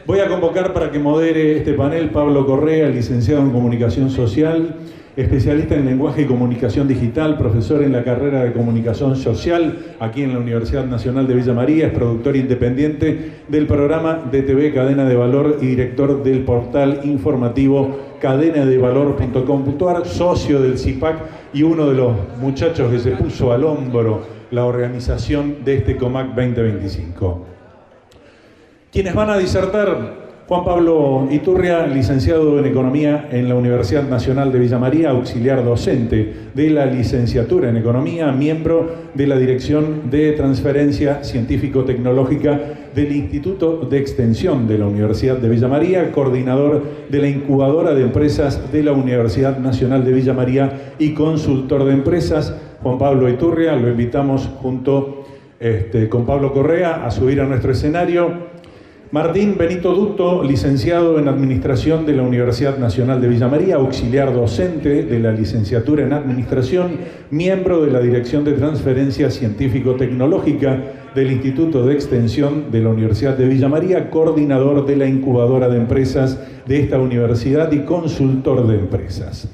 Voy a convocar para que modere este panel Pablo Correa, licenciado en Comunicación Social, especialista en Lenguaje y Comunicación Digital, profesor en la carrera de Comunicación Social aquí en la Universidad Nacional de Villa María, es productor independiente del programa de TV Cadena de Valor y director del portal informativo cadenadevalor.com.ar, socio del CIPAC y uno de los muchachos que se puso al hombro la organización de este COMAC 2025. Quienes van a disertar: Juan Pablo Iturria, licenciado en Economía en la Universidad Nacional de Villa María, auxiliar docente de la licenciatura en Economía, miembro de la Dirección de Transferencia Científico-Tecnológica del Instituto de Extensión de la Universidad de Villa María, coordinador de la Incubadora de Empresas de la Universidad Nacional de Villa María y consultor de empresas. Juan Pablo Iturria, lo invitamos junto con Pablo Correa a subir a nuestro escenario. Martín Benito Dutto, licenciado en Administración de la Universidad Nacional de Villa María, auxiliar docente de la licenciatura en Administración, miembro de la Dirección de Transferencia Científico-Tecnológica del Instituto de Extensión de la Universidad de Villa María, coordinador de la Incubadora de Empresas de esta universidad y consultor de empresas.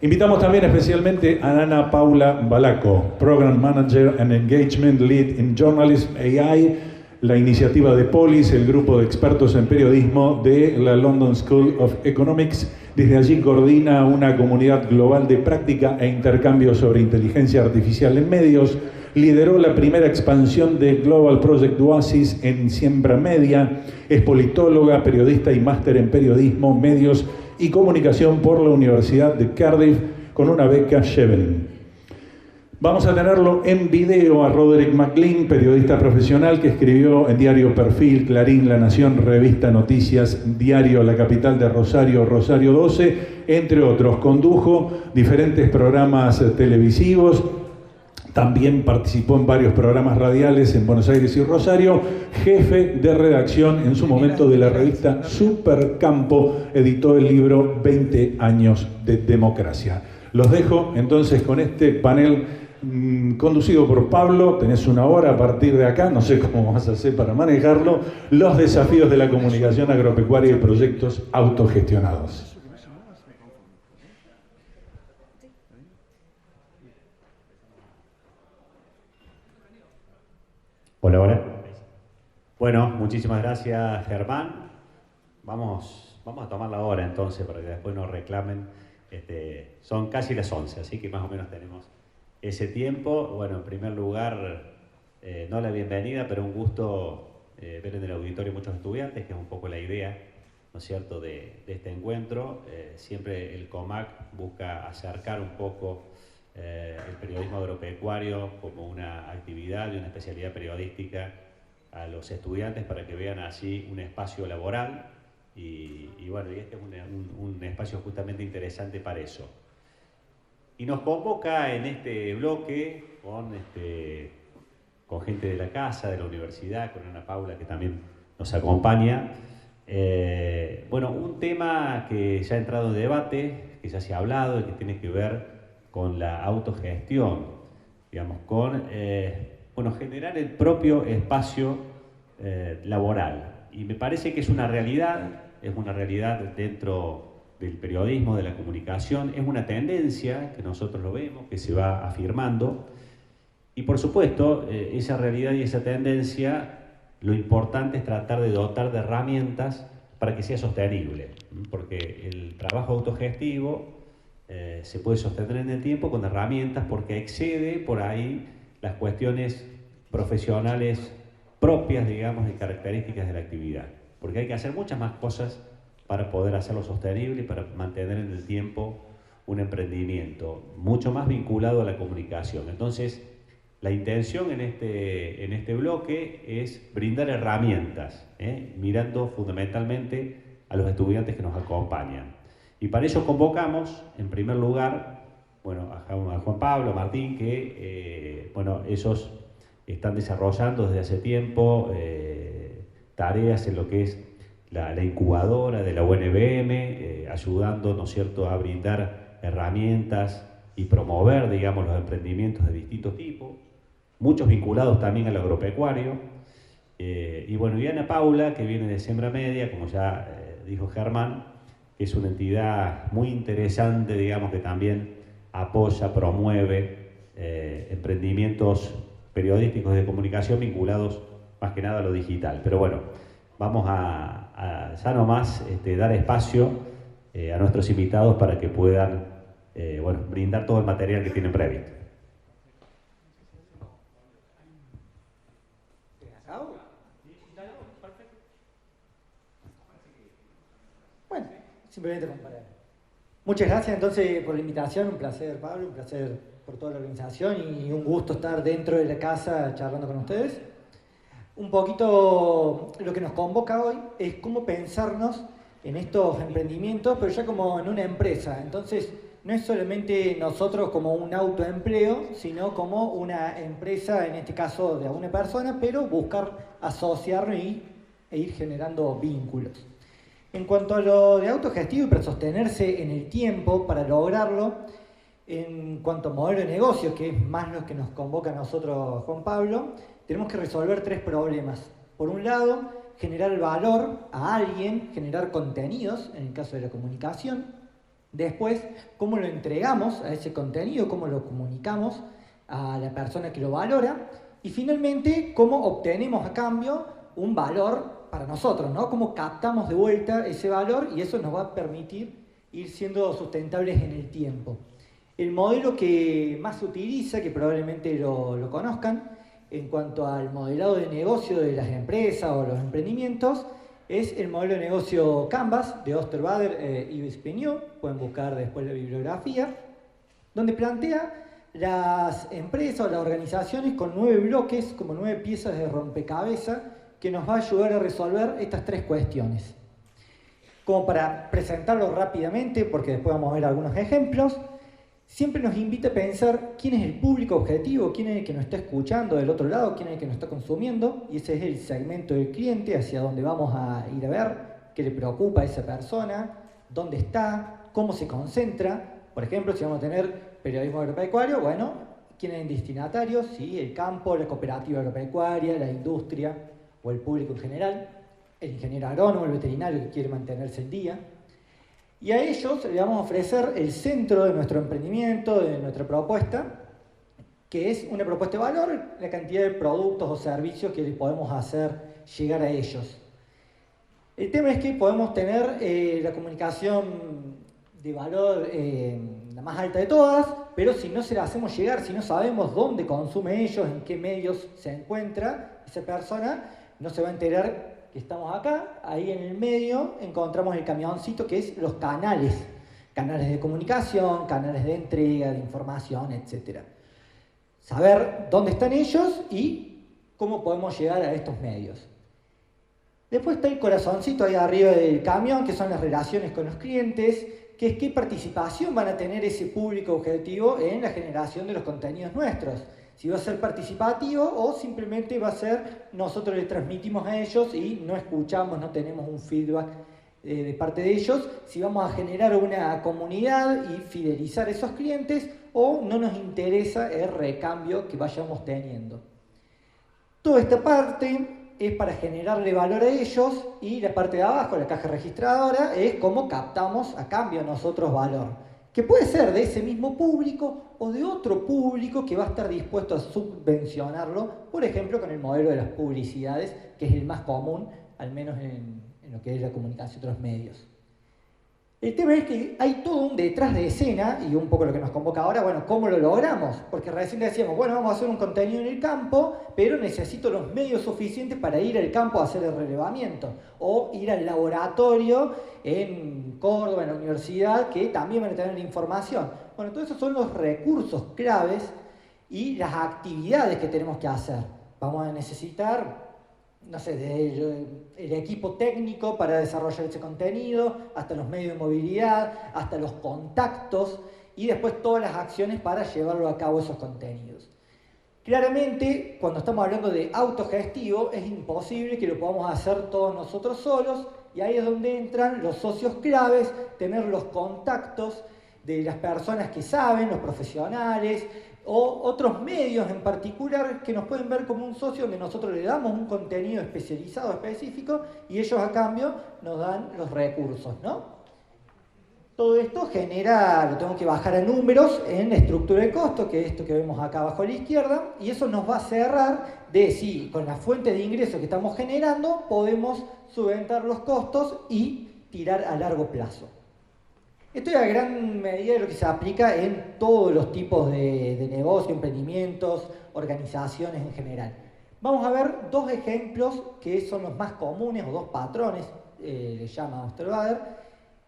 Invitamos también especialmente a Ana Paula Balaco, Program Manager and Engagement Lead in Journalism AI, la iniciativa de Polis, el grupo de expertos en periodismo de la London School of Economics. Desde allí coordina una comunidad global de práctica e intercambio sobre inteligencia artificial en medios. Lideró la primera expansión de Global Project Oasis en Siembra Media. Es politóloga, periodista y máster en periodismo, medios y comunicación por la Universidad de Cardiff con una beca Chevening. Vamos a tenerlo en video a Roderick McLean, periodista profesional que escribió en Diario Perfil, Clarín, La Nación, Revista Noticias, Diario La Capital de Rosario, Rosario 12, entre otros. Condujo diferentes programas televisivos, también participó en varios programas radiales en Buenos Aires y Rosario, jefe de redacción en su momento de la revista Supercampo, editó el libro 20 años de democracia. Los dejo entonces con este panel conducido por Pablo. Tenés una hora a partir de acá, no sé cómo vas a hacer para manejarlo. Los desafíos de la comunicación agropecuaria y proyectos autogestionados. Hola, hola. Bueno, muchísimas gracias, Germán. Vamos a tomar la hora entonces para que después nos reclamen. Son casi las 11, así que más o menos tenemos ese tiempo. Bueno, en primer lugar, no la bienvenida, pero un gusto ver en el auditorio muchos estudiantes, que es un poco la idea, ¿no es cierto?, de este encuentro. Siempre el COMAC busca acercar un poco el periodismo agropecuario como una actividad y una especialidad periodística a los estudiantes para que vean así un espacio laboral y bueno, y este es un espacio justamente interesante para eso. Y nos convoca en este bloque con gente de la casa, de la universidad, con Ana Paula que también nos acompaña. Bueno, un tema que ya ha entrado en debate, que ya se ha hablado y que tiene que ver con la autogestión, digamos, con generar el propio espacio laboral. Y me parece que es una realidad dentro del periodismo, de la comunicación, es una tendencia que nosotros lo vemos, que se va afirmando. Y por supuesto, esa realidad y esa tendencia, lo importante es tratar de dotar de herramientas para que sea sostenible, porque el trabajo autogestivo se puede sostener en el tiempo con herramientas porque excede por ahí las cuestiones profesionales propias, digamos, y características de la actividad. Porque hay que hacer muchas más cosas para poder hacerlo sostenible y para mantener en el tiempo un emprendimiento mucho más vinculado a la comunicación. Entonces, la intención en este bloque es brindar herramientas, mirando fundamentalmente a los estudiantes que nos acompañan. Y para ello convocamos, en primer lugar, a Juan Pablo, a Martín, que ellos están desarrollando desde hace tiempo tareas en lo que es la incubadora de la UNBM, ayudando, ¿no es cierto?, a brindar herramientas y promover, digamos, los emprendimientos de distintos tipos, muchos vinculados también al agropecuario. Y bueno, y Ana Paula, que viene de Siembra Media, como ya dijo Germán, que es una entidad muy interesante, digamos, que también apoya, promueve emprendimientos periodísticos de comunicación vinculados más que nada a lo digital. Pero bueno, vamos a ya nomás dar espacio a nuestros invitados para que puedan bueno, brindar todo el material que tienen previsto. Bueno, simplemente comparar. Muchas gracias entonces por la invitación, un placer Pablo, un placer por toda la organización y un gusto estar dentro de la casa charlando con ustedes. Un poquito lo que nos convoca hoy es cómo pensarnos en estos emprendimientos, pero ya como en una empresa. Entonces, no es solamente nosotros como un autoempleo, sino como una empresa, en este caso de una persona, pero buscar asociarnos e ir generando vínculos. En cuanto a lo de autogestivo y para sostenerse en el tiempo, para lograrlo, en cuanto a modelo de negocio, que es más lo que nos convoca a nosotros Juan Pablo, tenemos que resolver 3 problemas. Por un lado, generar valor a alguien, generar contenidos, en el caso de la comunicación. Después, cómo lo entregamos a ese contenido, cómo lo comunicamos a la persona que lo valora. Y finalmente, cómo obtenemos a cambio un valor para nosotros, ¿no? Cómo captamos de vuelta ese valor y eso nos va a permitir ir siendo sustentables en el tiempo. El modelo que más se utiliza, que probablemente lo conozcan, en cuanto al modelado de negocio de las empresas o los emprendimientos, es el modelo de negocio Canvas de Osterbader y Vispignon, pueden buscar después la bibliografía, donde plantea las empresas o las organizaciones con 9 bloques, como 9 piezas de rompecabezas, que nos va a ayudar a resolver estas 3 cuestiones. Como para presentarlo rápidamente, porque después vamos a ver algunos ejemplos, siempre nos invita a pensar quién es el público objetivo, quién es el que nos está escuchando del otro lado, quién es el que nos está consumiendo, y ese es el segmento del cliente hacia donde vamos a ir a ver, qué le preocupa a esa persona, dónde está, cómo se concentra. Por ejemplo, si vamos a tener periodismo agropecuario, bueno, quién es el destinatario, sí, el campo, la cooperativa agropecuaria, la industria o el público en general, el ingeniero agrónomo, el veterinario que quiere mantenerse al día. Y a ellos le vamos a ofrecer el centro de nuestro emprendimiento, de nuestra propuesta, que es una propuesta de valor, la cantidad de productos o servicios que les podemos hacer llegar a ellos. El tema es que podemos tener la comunicación de valor la más alta de todas, pero si no se la hacemos llegar, si no sabemos dónde consume ellos, en qué medios se encuentra esa persona, no se va a enterar que estamos acá. Ahí en el medio encontramos el camioncito que es los canales de comunicación, canales de entrega, de información, etc. Saber dónde están ellos y cómo podemos llegar a estos medios. Después está el corazoncito ahí arriba del camión, que son las relaciones con los clientes, que es qué participación van a tener ese público objetivo en la generación de los contenidos nuestros. Si va a ser participativo o simplemente va a ser nosotros les transmitimos a ellos y no escuchamos, no tenemos un feedback de parte de ellos. Si vamos a generar una comunidad y fidelizar a esos clientes o no nos interesa el recambio que vayamos teniendo. Toda esta parte es para generarle valor a ellos y la parte de abajo, la caja registradora, es cómo captamos a cambio nosotros valor, que puede ser de ese mismo público o de otro público que va a estar dispuesto a subvencionarlo, por ejemplo con el modelo de las publicidades, que es el más común, al menos en lo que es la comunicación de los medios. El tema es que hay todo un detrás de escena, y un poco lo que nos convoca ahora, bueno, ¿cómo lo logramos? Porque recién decíamos, bueno, vamos a hacer un contenido en el campo, pero necesito los medios suficientes para ir al campo a hacer el relevamiento, o ir al laboratorio en Córdoba, en la universidad, que también van a tener la información. Bueno, todos esos son los recursos claves y las actividades que tenemos que hacer. Vamos a necesitar, no sé, desde el equipo técnico para desarrollar ese contenido, hasta los medios de movilidad, hasta los contactos y después todas las acciones para llevarlo a cabo esos contenidos. Claramente, cuando estamos hablando de autogestivo, es imposible que lo podamos hacer todos nosotros solos y ahí es donde entran los socios claves, tener los contactos de las personas que saben, los profesionales, o otros medios en particular que nos pueden ver como un socio donde nosotros le damos un contenido especializado, específico, y ellos a cambio nos dan los recursos, ¿no? Todo esto genera, lo tengo que bajar a números en la estructura de costo, que es esto que vemos acá abajo a la izquierda, y eso nos va a cerrar de si con la fuente de ingresos que estamos generando podemos subventar los costos y tirar a largo plazo. Esto es a gran medida lo que se aplica en todos los tipos de negocio, emprendimientos, organizaciones en general. Vamos a ver dos ejemplos que son los más comunes, o dos patrones, le llama Osterwader,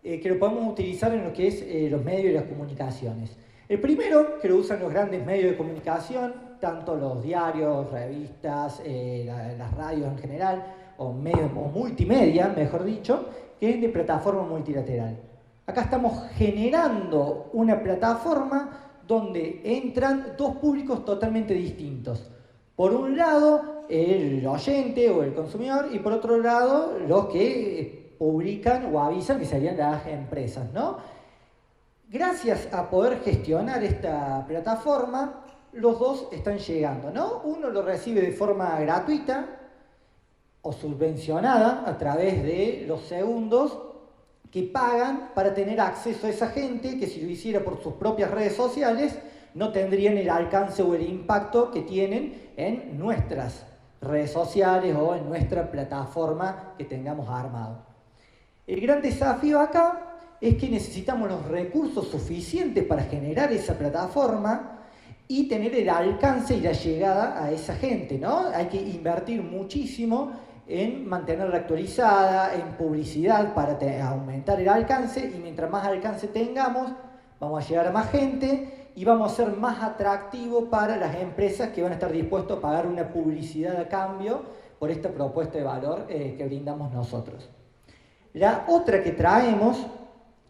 que lo podemos utilizar en lo que es los medios y las comunicaciones. El primero, que lo usan los grandes medios de comunicación, tanto los diarios, revistas, las radios en general, o medios o multimedia, mejor dicho, que es de plataforma multilateral. Acá estamos generando una plataforma donde entran dos públicos totalmente distintos. Por un lado, el oyente o el consumidor, y por otro lado, los que publican o avisan, que serían las empresas, ¿no? Gracias a poder gestionar esta plataforma, los dos están llegando, ¿no? Uno lo recibe de forma gratuita o subvencionada a través de los segundos que pagan para tener acceso a esa gente que si lo hiciera por sus propias redes sociales no tendrían el alcance o el impacto que tienen en nuestras redes sociales o en nuestra plataforma que tengamos armado. El gran desafío acá es que necesitamos los recursos suficientes para generar esa plataforma y tener el alcance y la llegada a esa gente, ¿no? Hay que invertir muchísimo en mantenerla actualizada, en publicidad para aumentar el alcance, y mientras más alcance tengamos, vamos a llegar a más gente y vamos a ser más atractivo para las empresas que van a estar dispuestos a pagar una publicidad a cambio por esta propuesta de valor que brindamos nosotros. La otra que traemos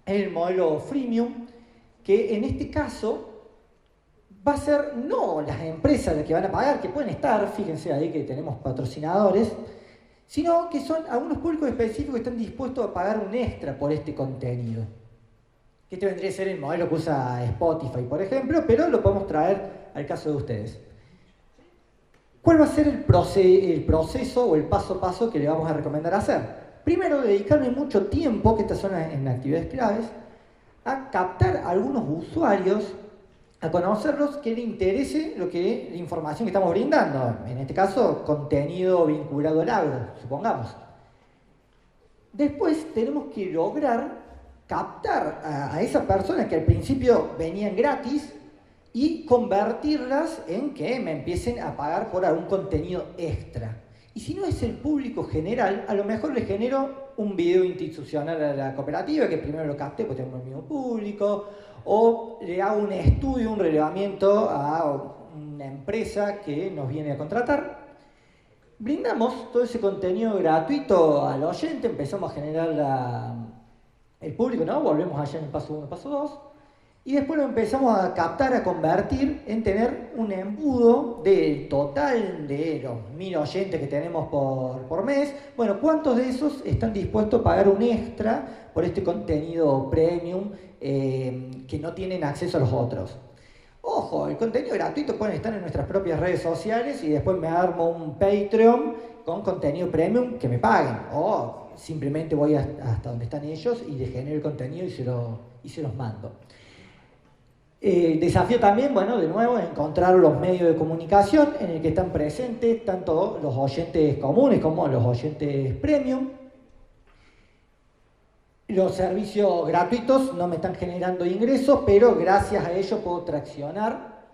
es el modelo freemium, que en este caso va a ser no las empresas las que van a pagar, que pueden estar, fíjense ahí que tenemos patrocinadores, sino que son algunos públicos específicos que están dispuestos a pagar un extra por este contenido. Que este vendría a ser el modelo que usa Spotify, por ejemplo, pero lo podemos traer al caso de ustedes. ¿Cuál va a ser el proceso o el paso a paso que le vamos a recomendar hacer? Primero, dedicarme mucho tiempo, que estas son en actividades claves, a captar a algunos usuarios, a conocerlos, que les interese la información que estamos brindando. En este caso, contenido vinculado al agro, supongamos. Después tenemos que lograr captar a esas personas que al principio venían gratis y convertirlas en que me empiecen a pagar por algún contenido extra. Y si no es el público general, a lo mejor le genero un video institucional a la cooperativa, que primero lo capté, pues tengo el mismo público, o le hago un estudio, un relevamiento a una empresa que nos viene a contratar. Brindamos todo ese contenido gratuito al oyente, empezamos a generar el público, ¿no? Volvemos allá en el paso 1, paso 2. Y después lo empezamos a captar, a convertir en tener un embudo del total de los 1000 oyentes que tenemos por mes. Bueno, ¿cuántos de esos están dispuestos a pagar un extra por este contenido premium que no tienen acceso a los otros? Ojo, el contenido gratuito pueden estar en nuestras propias redes sociales y después me armo un Patreon con contenido premium que me paguen. O simplemente voy hasta donde están ellos y les genero el contenido y se los mando. Desafío también, bueno, de nuevo, encontrar los medios de comunicación en el que están presentes tanto los oyentes comunes como los oyentes premium. Los servicios gratuitos no me están generando ingresos, pero gracias a ello puedo traccionar,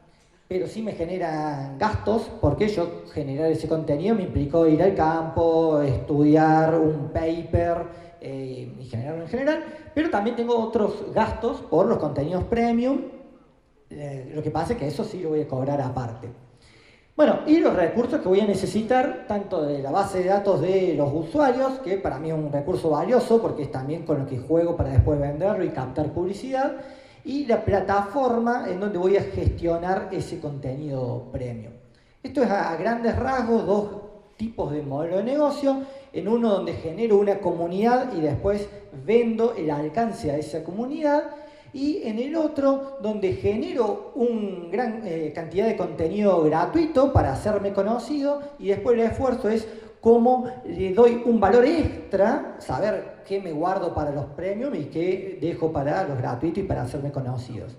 pero sí me generan gastos, porque yo generar ese contenido me implicó ir al campo, estudiar un paper y generarlo en general, pero también tengo otros gastos por los contenidos premium. Lo que pasa es que eso sí lo voy a cobrar aparte. Bueno, y los recursos que voy a necesitar, tanto de la base de datos de los usuarios, que para mí es un recurso valioso porque es también con lo que juego para después venderlo y captar publicidad, y la plataforma en donde voy a gestionar ese contenido premium. Esto es a grandes rasgos dos tipos de modelo de negocio, en uno donde genero una comunidad y después vendo el alcance a esa comunidad, y en el otro donde genero una gran cantidad de contenido gratuito para hacerme conocido, y después el esfuerzo es cómo le doy un valor extra, saber qué me guardo para los premium y qué dejo para los gratuitos y para hacerme conocidos.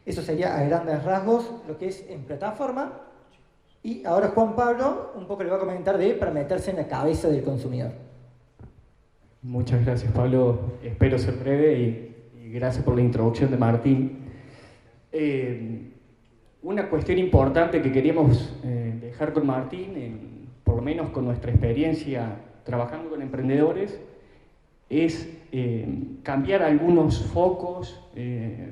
Eso sería a grandes rasgos lo que es en plataforma. Y ahora Juan Pablo un poco le va a comentar para meterse en la cabeza del consumidor. Muchas gracias, Pablo. Espero ser breve y gracias por la introducción de Martín. Una cuestión importante que queríamos dejar con Martín, por lo menos con nuestra experiencia trabajando con emprendedores, es cambiar algunos focos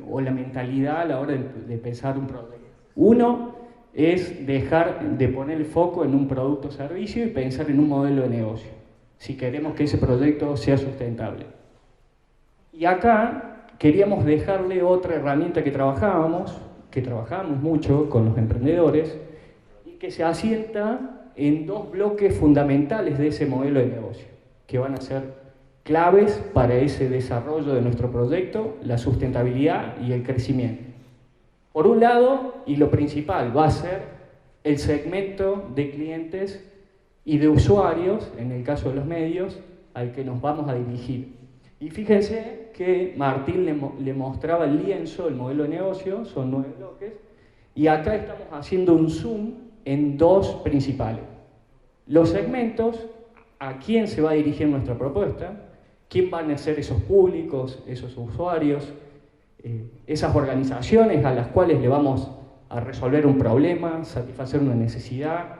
o la mentalidad a la hora de pensar un proyecto. Uno es dejar de poner el foco en un producto o servicio y pensar en un modelo de negocio, si queremos que ese proyecto sea sustentable. Y acá queríamos dejarle otra herramienta que trabajábamos mucho con los emprendedores y que se asienta en dos bloques fundamentales de ese modelo de negocio, que van a ser claves para ese desarrollo de nuestro proyecto: la sustentabilidad y el crecimiento. Por un lado, y lo principal, va a ser el segmento de clientes y de usuarios, en el caso de los medios, al que nos vamos a dirigir. Y fíjense que Martín le mostraba el lienzo, el modelo de negocio, son 9 bloques, y acá estamos haciendo un zoom en dos principales. Los segmentos, a quién se va a dirigir nuestra propuesta, quién van a ser esos públicos, esos usuarios, esas organizaciones a las cuales le vamos a resolver un problema, satisfacer una necesidad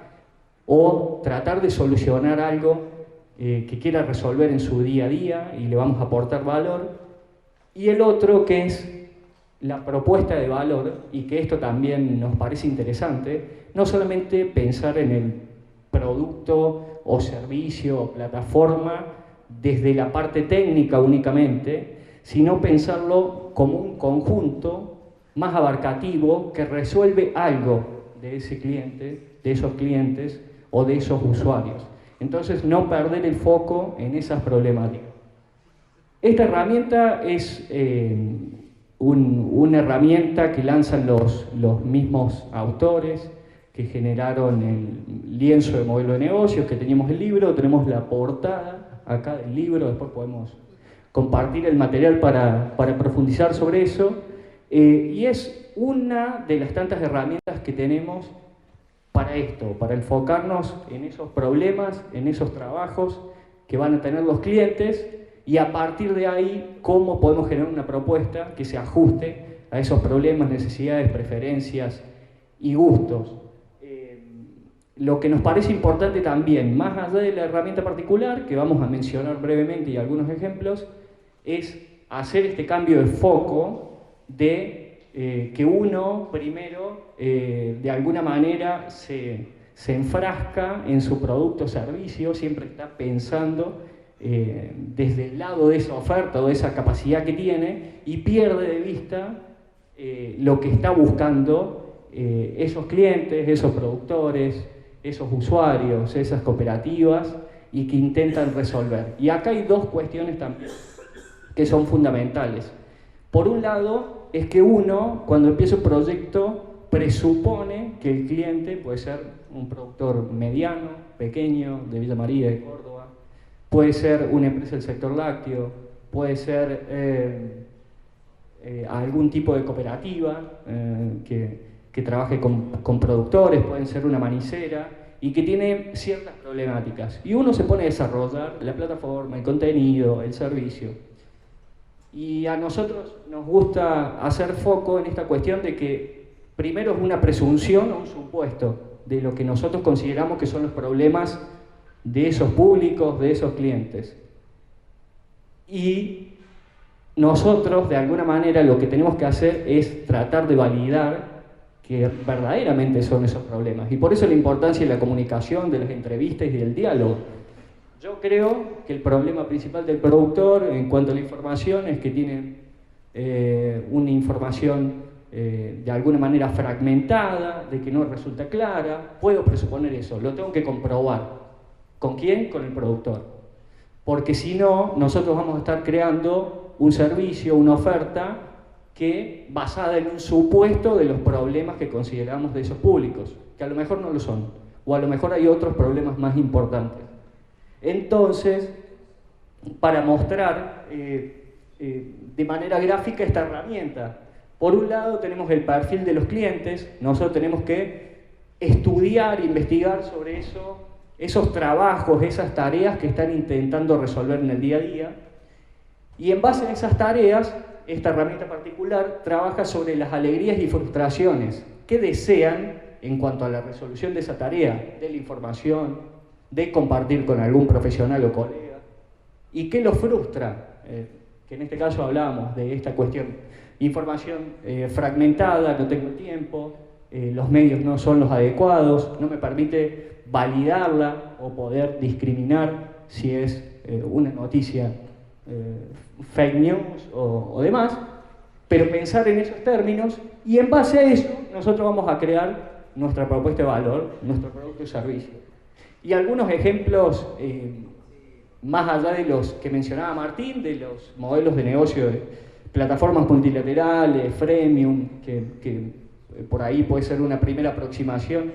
o tratar de solucionar algo que quiera resolver en su día a día y le vamos a aportar valor. Y el otro, que es la propuesta de valor, y que esto también nos parece interesante, no solamente pensar en el producto o servicio o plataforma desde la parte técnica únicamente, sino pensarlo como un conjunto más abarcativo que resuelve algo de ese cliente, de esos clientes o de esos usuarios. Entonces, no perder el foco en esas problemáticas. Esta herramienta es una herramienta que lanzan los mismos autores que generaron el lienzo de modelo de negocios, que teníamos el libro, tenemos la portada acá del libro, después podemos compartir el material para profundizar sobre eso, y es una de las tantas herramientas que tenemos para esto, para enfocarnos en esos problemas, en esos trabajos que van a tener los clientes, y a partir de ahí cómo podemos generar una propuesta que se ajuste a esos problemas, necesidades, preferencias y gustos. Lo que nos parece importante también, más allá de la herramienta particular, que vamos a mencionar brevemente y algunos ejemplos, es hacer este cambio de foco de que uno primero de alguna manera se enfrasca en su producto o servicio, siempre está pensando desde el lado de esa oferta o de esa capacidad que tiene, y pierde de vista lo que está buscando esos clientes, esos productores, esos usuarios, esas cooperativas, y que intentan resolver. Y acá hay dos cuestiones también que son fundamentales. Por un lado, es que uno, cuando empieza un proyecto, presupone que el cliente puede ser un productor mediano, pequeño, de Villa María, de Córdoba, puede ser una empresa del sector lácteo, puede ser algún tipo de cooperativa que trabaje con productores, pueden ser una manicera, y que tiene ciertas problemáticas. Y uno se pone a desarrollar la plataforma, el contenido, el servicio. Y a nosotros nos gusta hacer foco en esta cuestión de que primero es una presunción o un supuesto de lo que nosotros consideramos que son los problemas de esos públicos, de esos clientes. Y nosotros, de alguna manera, lo que tenemos que hacer es tratar de validar que verdaderamente son esos problemas. Y por eso la importancia de la comunicación, de las entrevistas y del diálogo. Yo creo que el problema principal del productor en cuanto a la información es que tiene una información de alguna manera fragmentada, de que no resulta clara. Puedo presuponer eso, lo tengo que comprobar. ¿Con quién? Con el productor. Porque si no, nosotros vamos a estar creando un servicio, una oferta que basada en un supuesto de los problemas que consideramos de esos públicos, que a lo mejor no lo son, o a lo mejor hay otros problemas más importantes. Entonces, para mostrar de manera gráfica esta herramienta, por un lado tenemos el perfil de los clientes, nosotros tenemos que estudiar, investigar sobre eso, esos trabajos, esas tareas que están intentando resolver en el día a día, y en base a esas tareas, esta herramienta particular trabaja sobre las alegrías y frustraciones que desean en cuanto a la resolución de esa tarea, de la información, de compartir con algún profesional o colega, y qué los frustra, que en este caso hablábamos de esta cuestión, información fragmentada, no tengo tiempo, los medios no son los adecuados, no me permite validarla o poder discriminar si es una noticia fake news o demás, pero pensar en esos términos y en base a eso nosotros vamos a crear nuestra propuesta de valor, nuestro producto y servicio. Y algunos ejemplos, más allá de los que mencionaba Martín, de los modelos de negocio de plataformas multilaterales, freemium, que por ahí puede ser una primera aproximación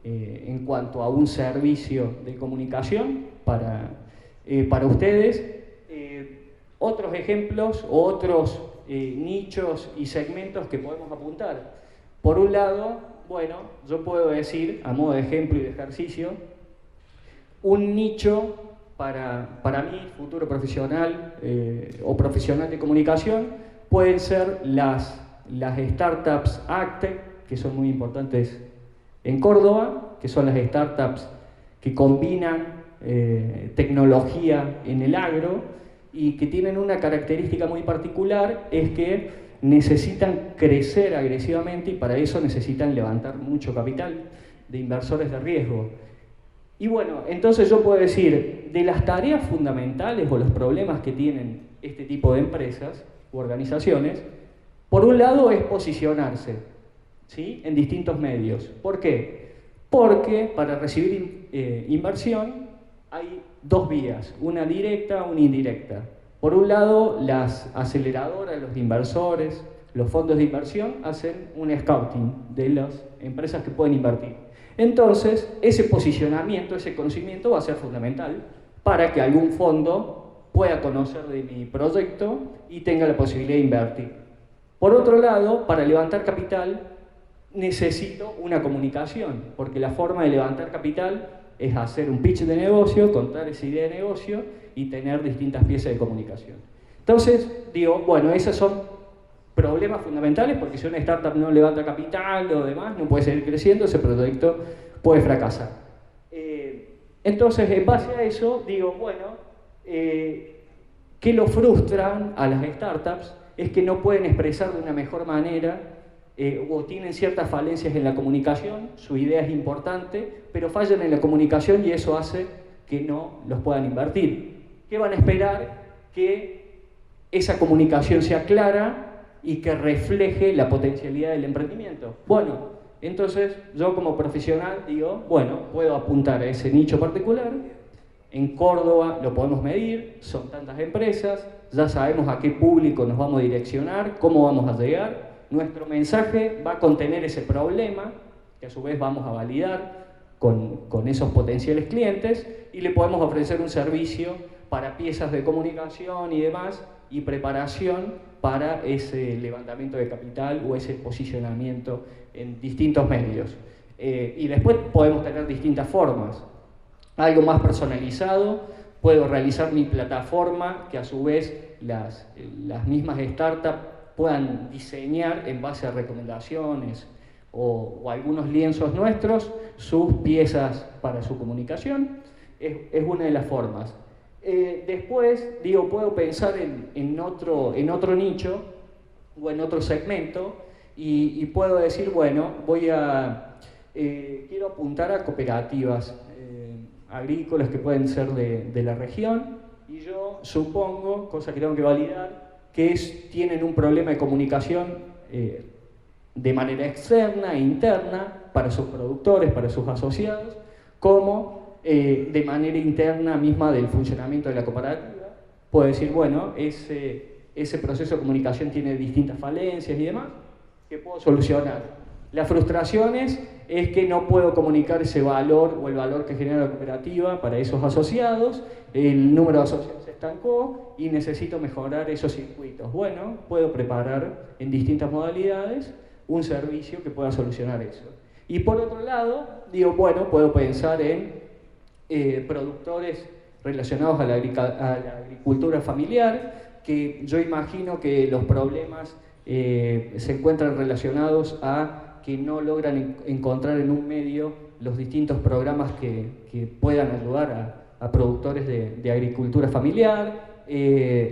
en cuanto a un servicio de comunicación para ustedes. Otros ejemplos o otros nichos y segmentos que podemos apuntar. Por un lado, bueno, yo puedo decir, a modo de ejemplo y de ejercicio, un nicho para mí, futuro profesional o profesional de comunicación, pueden ser las startups AgTech, que son muy importantes en Córdoba, que son las startups que combinan tecnología en el agro y que tienen una característica muy particular, es que necesitan crecer agresivamente y para eso necesitan levantar mucho capital de inversores de riesgo. Y bueno, entonces yo puedo decir, de las tareas fundamentales o los problemas que tienen este tipo de empresas u organizaciones, por un lado es posicionarse, ¿sí?, en distintos medios. ¿Por qué? Porque para recibir inversión hay dos vías, una directa, una indirecta. Por un lado, las aceleradoras, los inversores, los fondos de inversión hacen un scouting de las empresas que pueden invertir. Entonces, ese posicionamiento, ese conocimiento va a ser fundamental para que algún fondo pueda conocer de mi proyecto y tenga la posibilidad de invertir. Por otro lado, para levantar capital necesito una comunicación, porque la forma de levantar capital es hacer un pitch de negocio, contar esa idea de negocio y tener distintas piezas de comunicación. Entonces, digo, bueno, esos son problemas fundamentales porque si una startup no levanta capital o demás, no puede seguir creciendo, ese proyecto puede fracasar. Entonces, en base a eso, digo, bueno, ¿qué lo frustran a las startups? Es que no pueden expresar de una mejor manera o tienen ciertas falencias en la comunicación, su idea es importante, pero fallan en la comunicación y eso hace que no los puedan invertir. ¿Qué van a esperar? Que esa comunicación sea clara y que refleje la potencialidad del emprendimiento. Bueno, entonces yo como profesional digo, bueno, puedo apuntar a ese nicho particular, en Córdoba lo podemos medir, son tantas empresas, ya sabemos a qué público nos vamos a direccionar, cómo vamos a llegar. Nuestro mensaje va a contener ese problema, que a su vez vamos a validar con esos potenciales clientes y le podemos ofrecer un servicio para piezas de comunicación y demás y preparación para ese levantamiento de capital o ese posicionamiento en distintos medios. Y después podemos tener distintas formas. Algo más personalizado, puedo realizar mi plataforma que a su vez las mismas startups puedan diseñar en base a recomendaciones o algunos lienzos nuestros sus piezas para su comunicación. Es una de las formas. Después, digo, puedo pensar en otro nicho o en otro segmento y puedo decir, bueno, quiero apuntar a cooperativas agrícolas que pueden ser de la región y yo supongo, cosa que tengo que validar, que tienen un problema de comunicación de manera externa e interna para sus productores, para sus asociados, como de manera interna misma del funcionamiento de la cooperativa. Puedo decir, bueno, ese ese proceso de comunicación tiene distintas falencias y demás, que puedo solucionar. Las frustraciones es que no puedo comunicar ese valor o el valor que genera la cooperativa para esos asociados, el número de asociados se estancó y necesito mejorar esos circuitos. Bueno, puedo preparar en distintas modalidades un servicio que pueda solucionar eso. Y por otro lado, digo, bueno, puedo pensar en productores relacionados a la agricultura familiar, que yo imagino que los problemas se encuentran relacionados a que no logran encontrar en un medio los distintos programas que puedan ayudar a productores de agricultura familiar.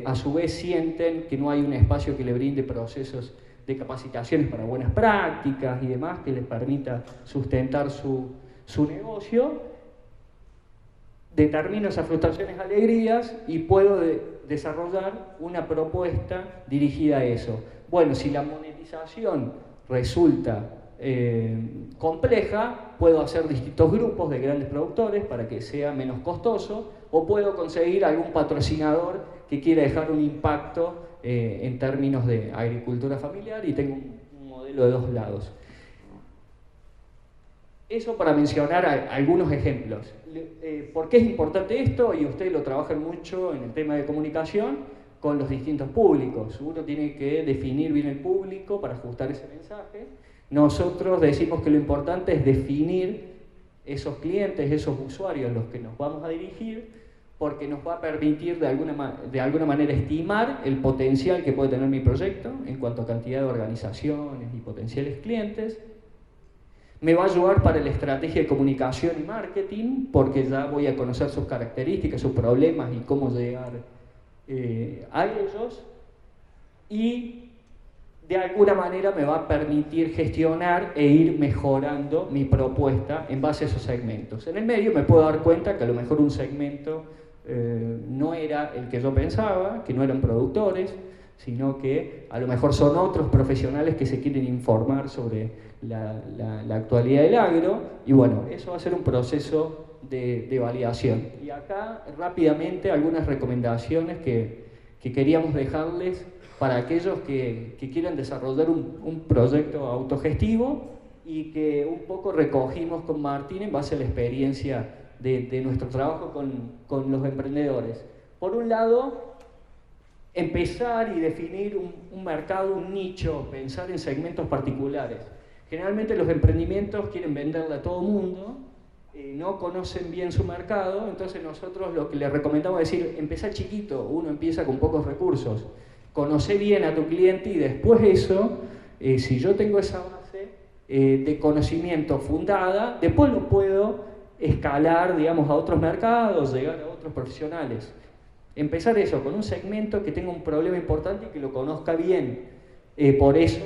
A su vez sienten que no hay un espacio que le brinde procesos de capacitaciones para buenas prácticas y demás que les permita sustentar su negocio. Determino esas frustraciones, alegrías y puedo desarrollar una propuesta dirigida a eso. Bueno, si la monetización resulta compleja, puedo hacer distintos grupos de grandes productores para que sea menos costoso, o puedo conseguir algún patrocinador que quiera dejar un impacto en términos de agricultura familiar y tengo un modelo de dos lados. Eso para mencionar algunos ejemplos. ¿Por qué es importante esto? Y ustedes lo trabajan mucho en el tema de comunicación con los distintos públicos. Uno tiene que definir bien el público para ajustar ese mensaje. Nosotros decimos que lo importante es definir esos clientes, esos usuarios a los que nos vamos a dirigir, porque nos va a permitir de alguna manera estimar el potencial que puede tener mi proyecto en cuanto a cantidad de organizaciones y potenciales clientes. Me va a ayudar para la estrategia de comunicación y marketing, porque ya voy a conocer sus características, sus problemas y cómo llegar a ellos. Y de alguna manera me va a permitir gestionar e ir mejorando mi propuesta en base a esos segmentos. En el medio me puedo dar cuenta que a lo mejor un segmento no era el que yo pensaba, que no eran productores, sino que a lo mejor son otros profesionales que se quieren informar sobre la actualidad del agro, y bueno, eso va a ser un proceso de validación. Y acá rápidamente algunas recomendaciones que queríamos dejarles para aquellos que quieran desarrollar un proyecto autogestivo y que un poco recogimos con Martín en base a la experiencia de nuestro trabajo con los emprendedores. Por un lado, empezar y definir un mercado, un nicho, pensar en segmentos particulares. Generalmente los emprendimientos quieren venderle a todo mundo, no conocen bien su mercado, entonces nosotros lo que les recomendamos es decir, empezá chiquito, uno empieza con pocos recursos, conoce bien a tu cliente y después eso, si yo tengo esa base de conocimiento fundada, después lo puedo escalar, digamos, a otros mercados, llegar a otros profesionales. Empezar eso, con un segmento que tenga un problema importante y que lo conozca bien. Por eso,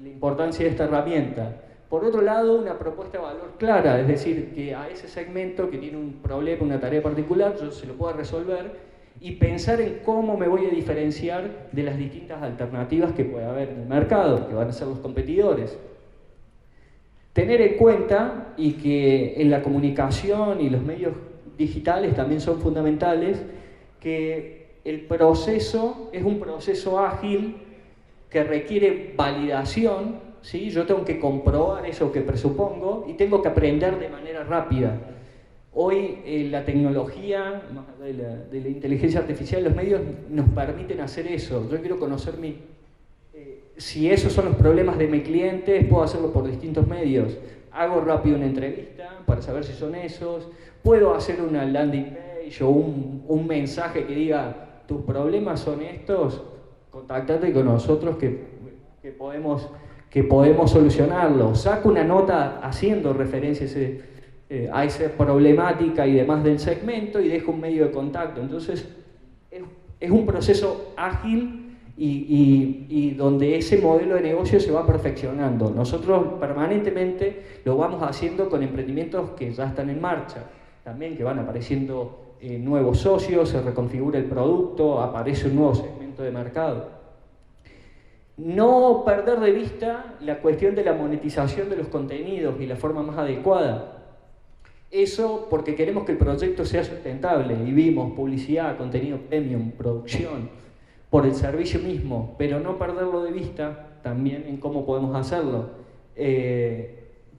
la importancia de esta herramienta. Por otro lado, una propuesta de valor clara, es decir, que a ese segmento que tiene un problema, una tarea particular, yo se lo pueda resolver y pensar en cómo me voy a diferenciar de las distintas alternativas que puede haber en el mercado, que van a ser los competidores. Tener en cuenta, y que en la comunicación y los medios digitales también son fundamentales, que el proceso es un proceso ágil que requiere validación, ¿sí? Yo tengo que comprobar eso que presupongo y tengo que aprender de manera rápida. Hoy la tecnología, más allá de la inteligencia artificial, los medios nos permiten hacer eso. Yo quiero conocer si esos son los problemas de mi cliente, puedo hacerlo por distintos medios. Hago rápido una entrevista para saber si son esos. Puedo hacer una landing page o un mensaje que diga, tus problemas son estos, contactate con nosotros que podemos solucionarlos. Saco una nota haciendo referencia a esa problemática y demás del segmento y dejo un medio de contacto. Entonces, es un proceso ágil y donde ese modelo de negocio se va perfeccionando. Nosotros permanentemente lo vamos haciendo con emprendimientos que ya están en marcha, también que van apareciendo nuevos socios, se reconfigura el producto, aparece un nuevo segmento de mercado. No perder de vista la cuestión de la monetización de los contenidos y la forma más adecuada. Eso porque queremos que el proyecto sea sustentable y vimos publicidad, contenido premium, producción. por el servicio mismo, pero no perderlo de vista también en cómo podemos hacerlo.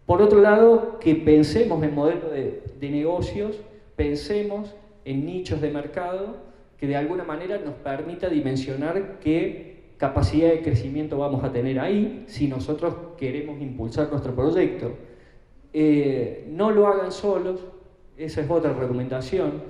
Por otro lado, que pensemos en modelos de negocios, pensemos en nichos de mercado que de alguna manera nos permita dimensionar qué capacidad de crecimiento vamos a tener ahí si nosotros queremos impulsar nuestro proyecto. No lo hagan solos, esa es otra recomendación.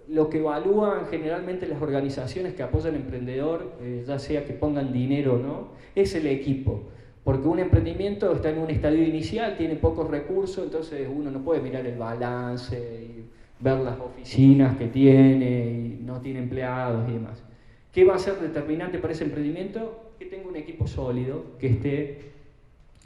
Lo que evalúan generalmente las organizaciones que apoyan al emprendedor, ya sea que pongan dinero o no, es el equipo. Porque un emprendimiento está en un estadio inicial, tiene pocos recursos, entonces uno no puede mirar el balance y ver las oficinas que tiene y no tiene empleados y demás. ¿Qué va a ser determinante para ese emprendimiento? Que tenga un equipo sólido, que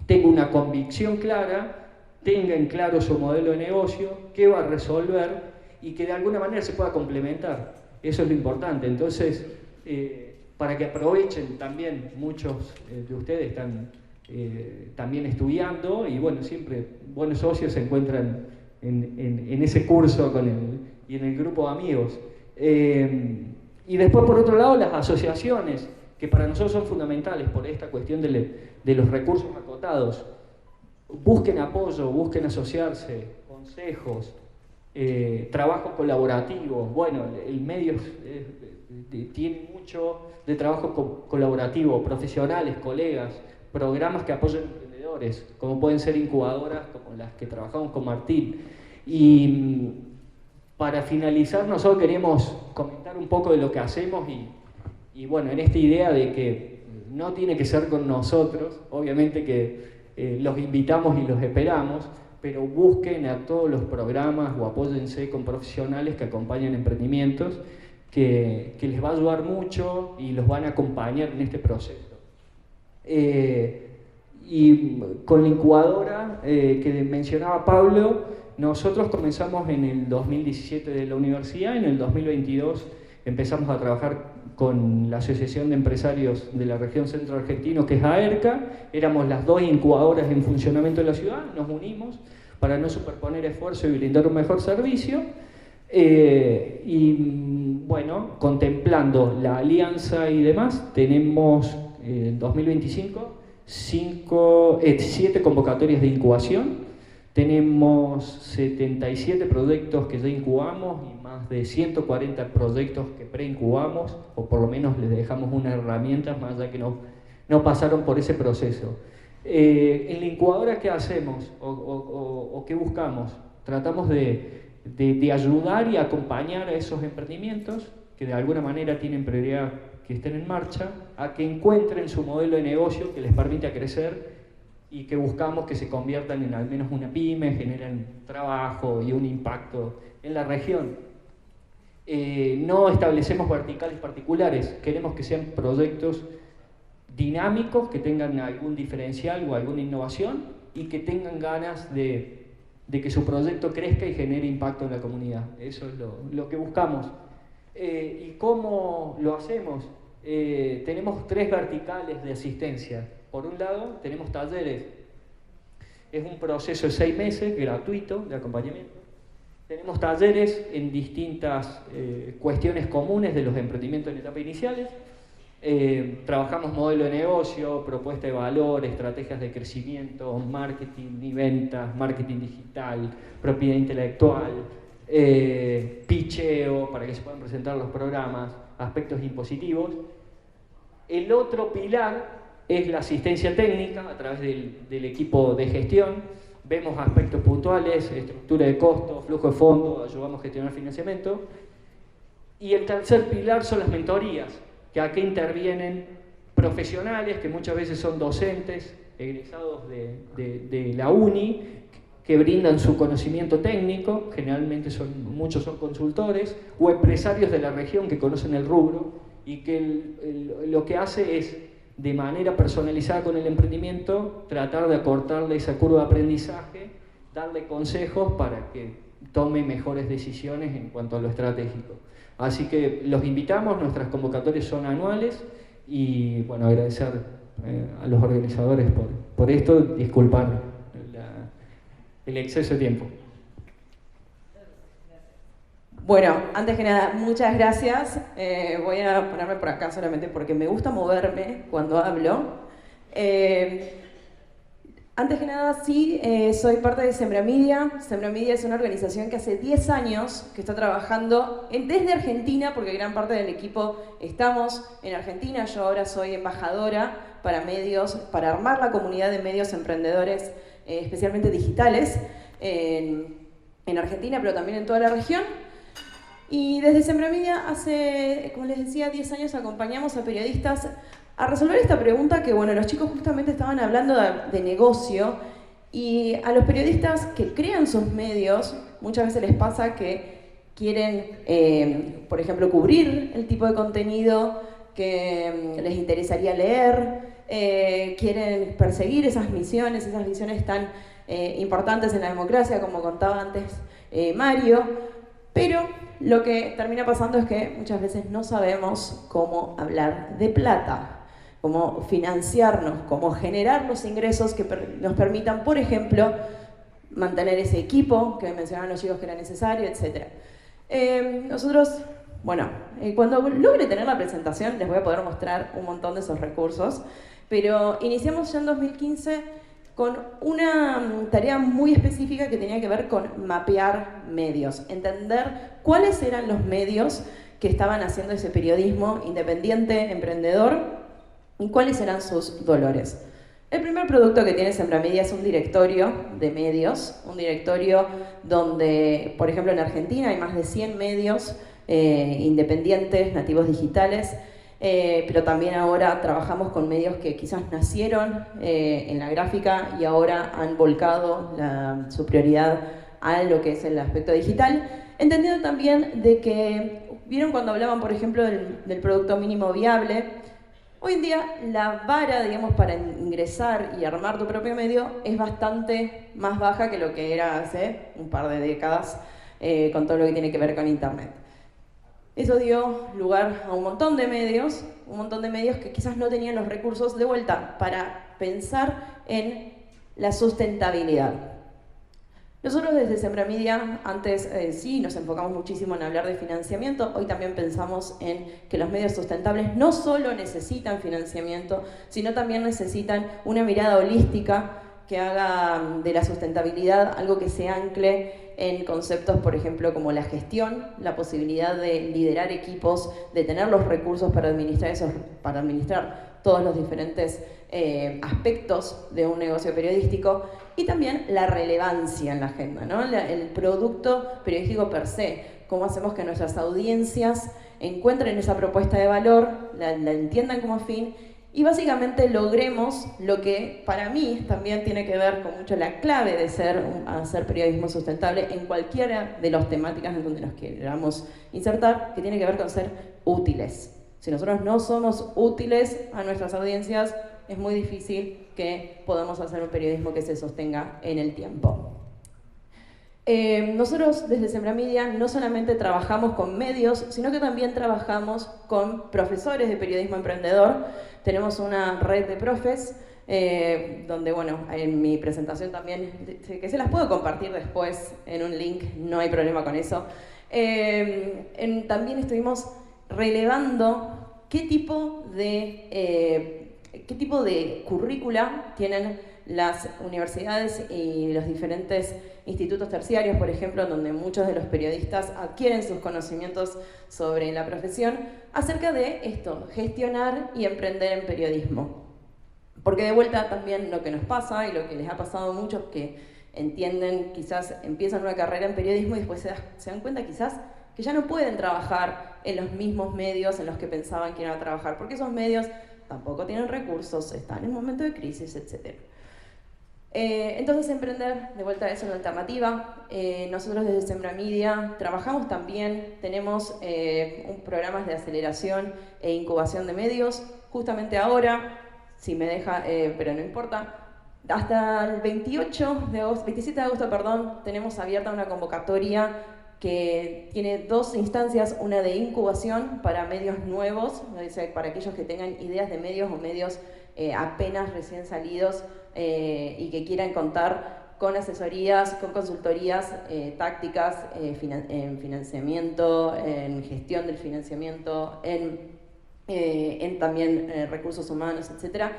tenga una convicción clara, tenga en claro su modelo de negocio, qué va a resolver y que de alguna manera se pueda complementar. Eso es lo importante. Entonces, para que aprovechen también, muchos de ustedes están también estudiando y bueno, siempre buenos socios se encuentran en ese curso y en el grupo de amigos. Y después, por otro lado, las asociaciones, que para nosotros son fundamentales por esta cuestión de los recursos acotados. Busquen apoyo, busquen asociarse, consejos, trabajo colaborativo. Bueno, el medio tiene mucho de trabajo colaborativo, profesionales, colegas, programas que apoyan emprendedores, como pueden ser incubadoras como las que trabajamos con Martín. Y para finalizar, nosotros queremos comentar un poco de lo que hacemos y bueno, en esta idea de que no tiene que ser con nosotros, obviamente que los invitamos y los esperamos, pero busquen a todos los programas o apóyense con profesionales que acompañan emprendimientos, que les va a ayudar mucho y los van a acompañar en este proceso. Y con la incubadora que mencionaba Pablo, nosotros comenzamos en el 2017 de la universidad, en el 2022 empezamos a trabajar con la Asociación de Empresarios de la Región Centro Argentino, que es AERCA. Éramos las dos incubadoras en funcionamiento de la ciudad, nos unimos para no superponer esfuerzo y brindar un mejor servicio. Y bueno, contemplando la alianza y demás, tenemos en 2025 7 convocatorias de incubación. Tenemos 77 proyectos que ya incubamos y más de 140 proyectos que preincubamos, o por lo menos les dejamos unas herramientas más allá que no pasaron por ese proceso. En la incubadora, ¿qué hacemos o qué buscamos? Tratamos de ayudar y acompañar a esos emprendimientos que de alguna manera tienen prioridad que estén en marcha, a que encuentren su modelo de negocio que les permita crecer y que buscamos que se conviertan en al menos una pyme, generen trabajo y un impacto en la región. No establecemos verticales particulares, queremos que sean proyectos dinámicos, que tengan algún diferencial o alguna innovación y que tengan ganas de que su proyecto crezca y genere impacto en la comunidad. Eso es lo que buscamos. ¿Y cómo lo hacemos? Tenemos 3 verticales de asistencia. Por un lado, tenemos talleres. Es un proceso de 6 meses, gratuito, de acompañamiento. Tenemos talleres en distintas cuestiones comunes de los emprendimientos en etapas iniciales. Trabajamos modelo de negocio, propuesta de valor, estrategias de crecimiento, marketing y ventas, marketing digital, propiedad intelectual, pitcheo para que se puedan presentar los programas, aspectos impositivos. El otro pilar es la asistencia técnica a través del equipo de gestión. Vemos aspectos puntuales, estructura de costos, flujo de fondos, ayudamos a gestionar financiamiento. Y el tercer pilar son las mentorías, que aquí intervienen profesionales que muchas veces son docentes, egresados de la uni, que brindan su conocimiento técnico, generalmente muchos son consultores, o empresarios de la región que conocen el rubro y que lo que hace es, de manera personalizada con el emprendimiento, tratar de acortarle esa curva de aprendizaje, darle consejos para que tome mejores decisiones en cuanto a lo estratégico. Así que los invitamos, nuestras convocatorias son anuales y bueno, agradecer a los organizadores por esto, disculpar el exceso de tiempo. Bueno, antes que nada, muchas gracias. Voy a ponerme por acá solamente porque me gusta moverme cuando hablo. Antes que nada, sí, soy parte de Sembramidia. Sembramidia es una organización que hace 10 años que está trabajando desde Argentina, porque gran parte del equipo estamos en Argentina. Yo ahora soy embajadora para medios, para armar la comunidad de medios emprendedores, especialmente digitales, en Argentina, pero también en toda la región. Y desde Sembramidia hace, como les decía, 10 años acompañamos a periodistas a resolver esta pregunta que, bueno, los chicos justamente estaban hablando de negocio, y a los periodistas que crean sus medios muchas veces les pasa que quieren, por ejemplo, cubrir el tipo de contenido que les interesaría leer, quieren perseguir esas misiones tan importantes en la democracia, como contaba antes Mario, pero lo que termina pasando es que muchas veces no sabemos cómo hablar de plata, cómo financiarnos, cómo generar los ingresos que nos permitan, por ejemplo, mantener ese equipo que mencionaban los chicos que era necesario, etc. Nosotros, bueno, cuando logre tener la presentación les voy a poder mostrar un montón de esos recursos, pero iniciamos ya en 2015 con una tarea muy específica que tenía que ver con mapear medios, entender cuáles eran los medios que estaban haciendo ese periodismo independiente, emprendedor, y cuáles eran sus dolores. El primer producto que tiene Sembramidia es un directorio de medios, un directorio donde, por ejemplo, en Argentina hay más de 100 medios independientes, nativos digitales, pero también ahora trabajamos con medios que quizás nacieron en la gráfica y ahora han volcado su prioridad a lo que es el aspecto digital, entendiendo también de que, ¿vieron cuando hablaban, por ejemplo, del producto mínimo viable? Hoy en día la vara, digamos, para ingresar y armar tu propio medio es bastante más baja que lo que era hace un par de décadas con todo lo que tiene que ver con Internet. Eso dio lugar a un montón de medios que quizás no tenían los recursos de vuelta para pensar en la sustentabilidad. Nosotros desde Sembramidia antes sí nos enfocamos muchísimo en hablar de financiamiento. Hoy también pensamos en que los medios sustentables no solo necesitan financiamiento, sino también necesitan una mirada holística que haga de la sustentabilidad algo que se ancle en conceptos, por ejemplo, como la gestión, la posibilidad de liderar equipos, de tener los recursos para administrar todos los diferentes aspectos de un negocio periodístico, y también la relevancia en la agenda, ¿no? El producto periodístico per se, cómo hacemos que nuestras audiencias encuentren esa propuesta de valor, la entiendan como fin, y básicamente logremos lo que para mí también tiene que ver con mucho la clave de hacer periodismo sustentable en cualquiera de las temáticas en donde nos queramos insertar, que tiene que ver con ser útiles. Si nosotros no somos útiles a nuestras audiencias, es muy difícil que podamos hacer un periodismo que se sostenga en el tiempo. Nosotros desde Sembramidia no solamente trabajamos con medios, sino que también trabajamos con profesores de periodismo emprendedor. Tenemos una red de profes, donde, bueno, en mi presentación también, que se las puedo compartir después en un link, no hay problema con eso. También estuvimos relevando qué tipo de currícula tienen las universidades y los diferentes institutos terciarios, por ejemplo, donde muchos de los periodistas adquieren sus conocimientos sobre la profesión, acerca de esto, gestionar y emprender en periodismo. Porque de vuelta también lo que nos pasa y lo que les ha pasado a muchos que entienden, quizás empiezan una carrera en periodismo y después se dan cuenta quizás que ya no pueden trabajar en los mismos medios en los que pensaban que iban a trabajar, porque esos medios tampoco tienen recursos, están en un momento de crisis, etc. Entonces emprender, de vuelta, es una alternativa. Nosotros desde Sembramidia trabajamos también, tenemos programas de aceleración e incubación de medios. Justamente ahora, si me deja, pero no importa, hasta el 27 de agosto, perdón, tenemos abierta una convocatoria que tiene dos instancias, una de incubación para medios nuevos, para aquellos que tengan ideas de medios o medios apenas recién salidos y que quieran contar con asesorías, con consultorías tácticas en financiamiento, en gestión del financiamiento, en también recursos humanos, etcétera,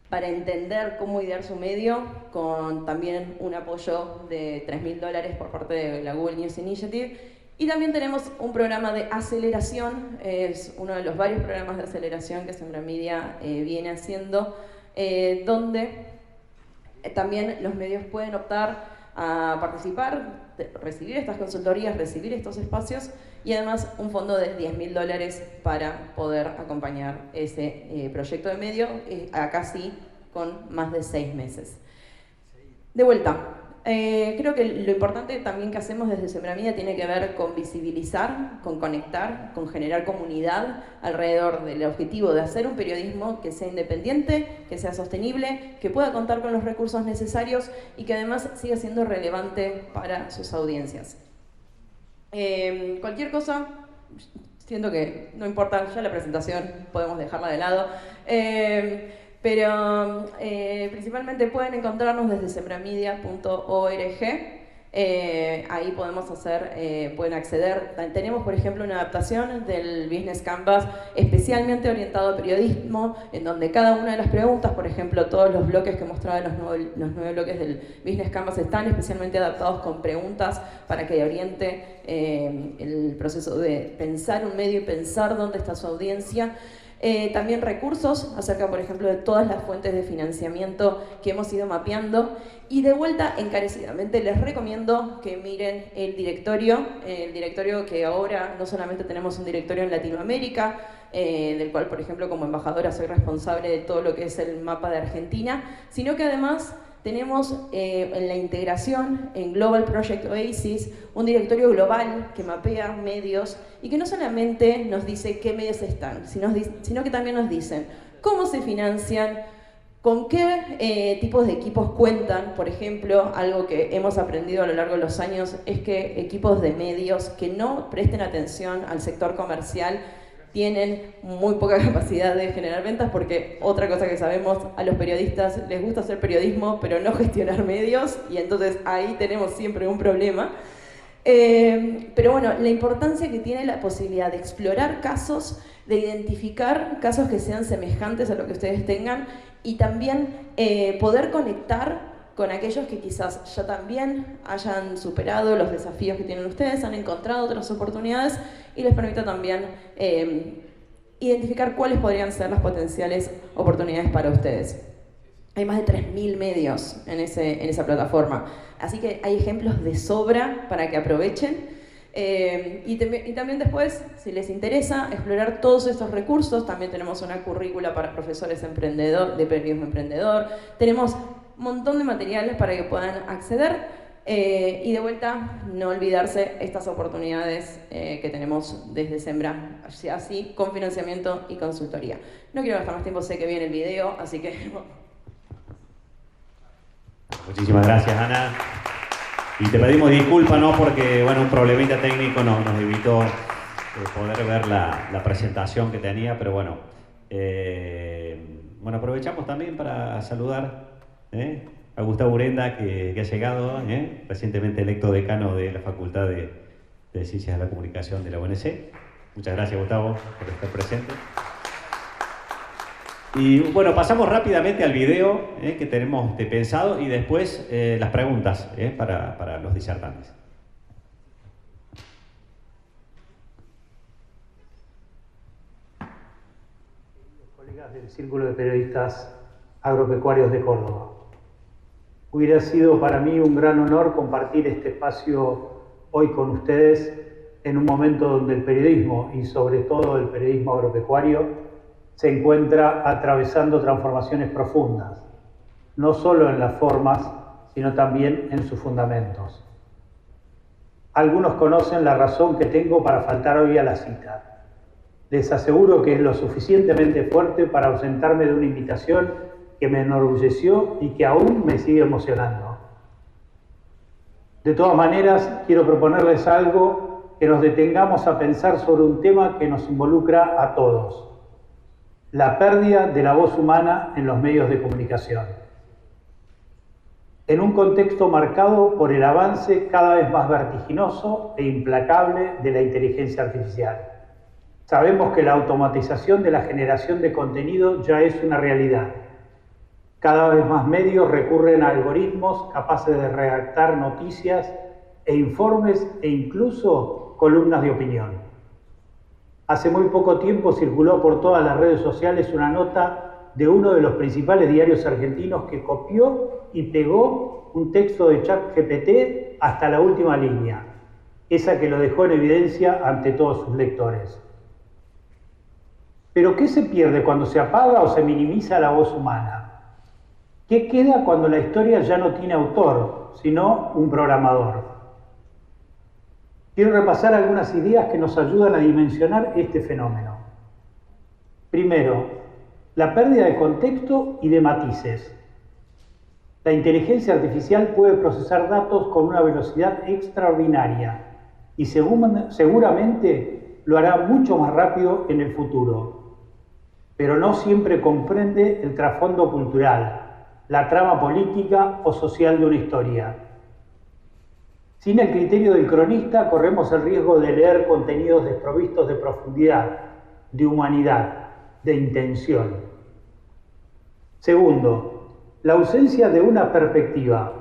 para entender cómo idear su medio, con también un apoyo de $3.000 por parte de la Google News Initiative. Y también tenemos un programa de aceleración, es uno de los varios programas de aceleración que Sembramedia viene haciendo, donde también los medios pueden optar a participar, recibir estas consultorías, recibir estos espacios y además un fondo de $10.000 para poder acompañar ese proyecto de medio, acá sí, con más de 6 meses. De vuelta, creo que lo importante también que hacemos desde Sembramedia tiene que ver con visibilizar, con conectar, con generar comunidad alrededor del objetivo de hacer un periodismo que sea independiente, que sea sostenible, que pueda contar con los recursos necesarios y que además siga siendo relevante para sus audiencias. Cualquier cosa, siento que no importa, ya la presentación podemos dejarla de lado. Pero principalmente pueden encontrarnos desde sembramedia.org. Ahí podemos hacer, pueden acceder. Tenemos, por ejemplo, una adaptación del Business Canvas especialmente orientado a periodismo, en donde cada una de las preguntas, por ejemplo, todos los bloques que mostraba, los 9 bloques del Business Canvas están especialmente adaptados con preguntas para que oriente el proceso de pensar un medio y pensar dónde está su audiencia. También recursos acerca, por ejemplo, de todas las fuentes de financiamiento que hemos ido mapeando. Y de vuelta, encarecidamente, les recomiendo que miren el directorio que ahora no solamente tenemos un directorio en Latinoamérica, del cual, por ejemplo, como embajadora soy responsable de todo lo que es el mapa de Argentina, sino que además tenemos en la integración en Global Project Oasis un directorio global que mapea medios y que no solamente nos dice qué medios están, sino que también nos dicen cómo se financian, con qué tipos de equipos cuentan. Por ejemplo, algo que hemos aprendido a lo largo de los años es que equipos de medios que no presten atención al sector comercial tienen muy poca capacidad de generar ventas, porque otra cosa que sabemos, a los periodistas les gusta hacer periodismo pero no gestionar medios, y entonces ahí tenemos siempre un problema. Pero bueno, la importancia que tiene la posibilidad de explorar casos, de identificar casos que sean semejantes a lo que ustedes tengan y también poder conectar con aquellos que quizás ya también hayan superado los desafíos que tienen ustedes, han encontrado otras oportunidades y les permite también identificar cuáles podrían ser las potenciales oportunidades para ustedes. Hay más de 3.000 medios en esa plataforma, así que hay ejemplos de sobra para que aprovechen. Y también después, si les interesa explorar todos estos recursos, también tenemos una currícula para profesores de periodismo emprendedor, tenemos un montón de materiales para que puedan acceder. Y de vuelta, no olvidarse estas oportunidades que tenemos desde Sembra, así con financiamiento y consultoría. No quiero gastar más tiempo, sé que viene el video, así que... Muchísimas gracias, Ana. Y te pedimos disculpas, ¿no? Porque, bueno, un problemita técnico nos evitó poder ver la presentación que tenía, pero bueno. Bueno, aprovechamos también para saludar a Gustavo Urenda, que ha llegado, recientemente electo decano de la Facultad de Ciencias de la Comunicación de la UNC. Muchas gracias, Gustavo, por estar presente. Y bueno, pasamos rápidamente al video que tenemos pensado y después las preguntas para los disertantes. Colegas del Círculo de Periodistas Agropecuarios de Córdoba. Hubiera sido para mí un gran honor compartir este espacio hoy con ustedes en un momento donde el periodismo y sobre todo el periodismo agropecuario se encuentra atravesando transformaciones profundas, no solo en las formas, sino también en sus fundamentos. Algunos conocen la razón que tengo para faltar hoy a la cita. Les aseguro que es lo suficientemente fuerte para ausentarme de una invitación que me enorgulleció y que aún me sigue emocionando. De todas maneras, quiero proponerles algo, que nos detengamos a pensar sobre un tema que nos involucra a todos: la pérdida de la voz humana en los medios de comunicación. en un contexto marcado por el avance cada vez más vertiginoso e implacable de la inteligencia artificial. Sabemos que la automatización de la generación de contenido ya es una realidad. Cada vez más medios recurren a algoritmos capaces de redactar noticias e informes e incluso columnas de opinión. Hace muy poco tiempo circuló por todas las redes sociales una nota de uno de los principales diarios argentinos que copió y pegó un texto de ChatGPT hasta la última línea, esa que lo dejó en evidencia ante todos sus lectores. Pero ¿qué se pierde cuando se apaga o se minimiza la voz humana? ¿Qué queda cuando la historia ya no tiene autor, sino un programador? Quiero repasar algunas ideas que nos ayudan a dimensionar este fenómeno. Primero, la pérdida de contexto y de matices. La inteligencia artificial puede procesar datos con una velocidad extraordinaria y seguramente lo hará mucho más rápido en el futuro, pero no siempre comprende el trasfondo cultural, la trama política o social de una historia. Sin el criterio del cronista corremos el riesgo de leer contenidos desprovistos de profundidad, de humanidad, de intención. Segundo, la ausencia de una perspectiva.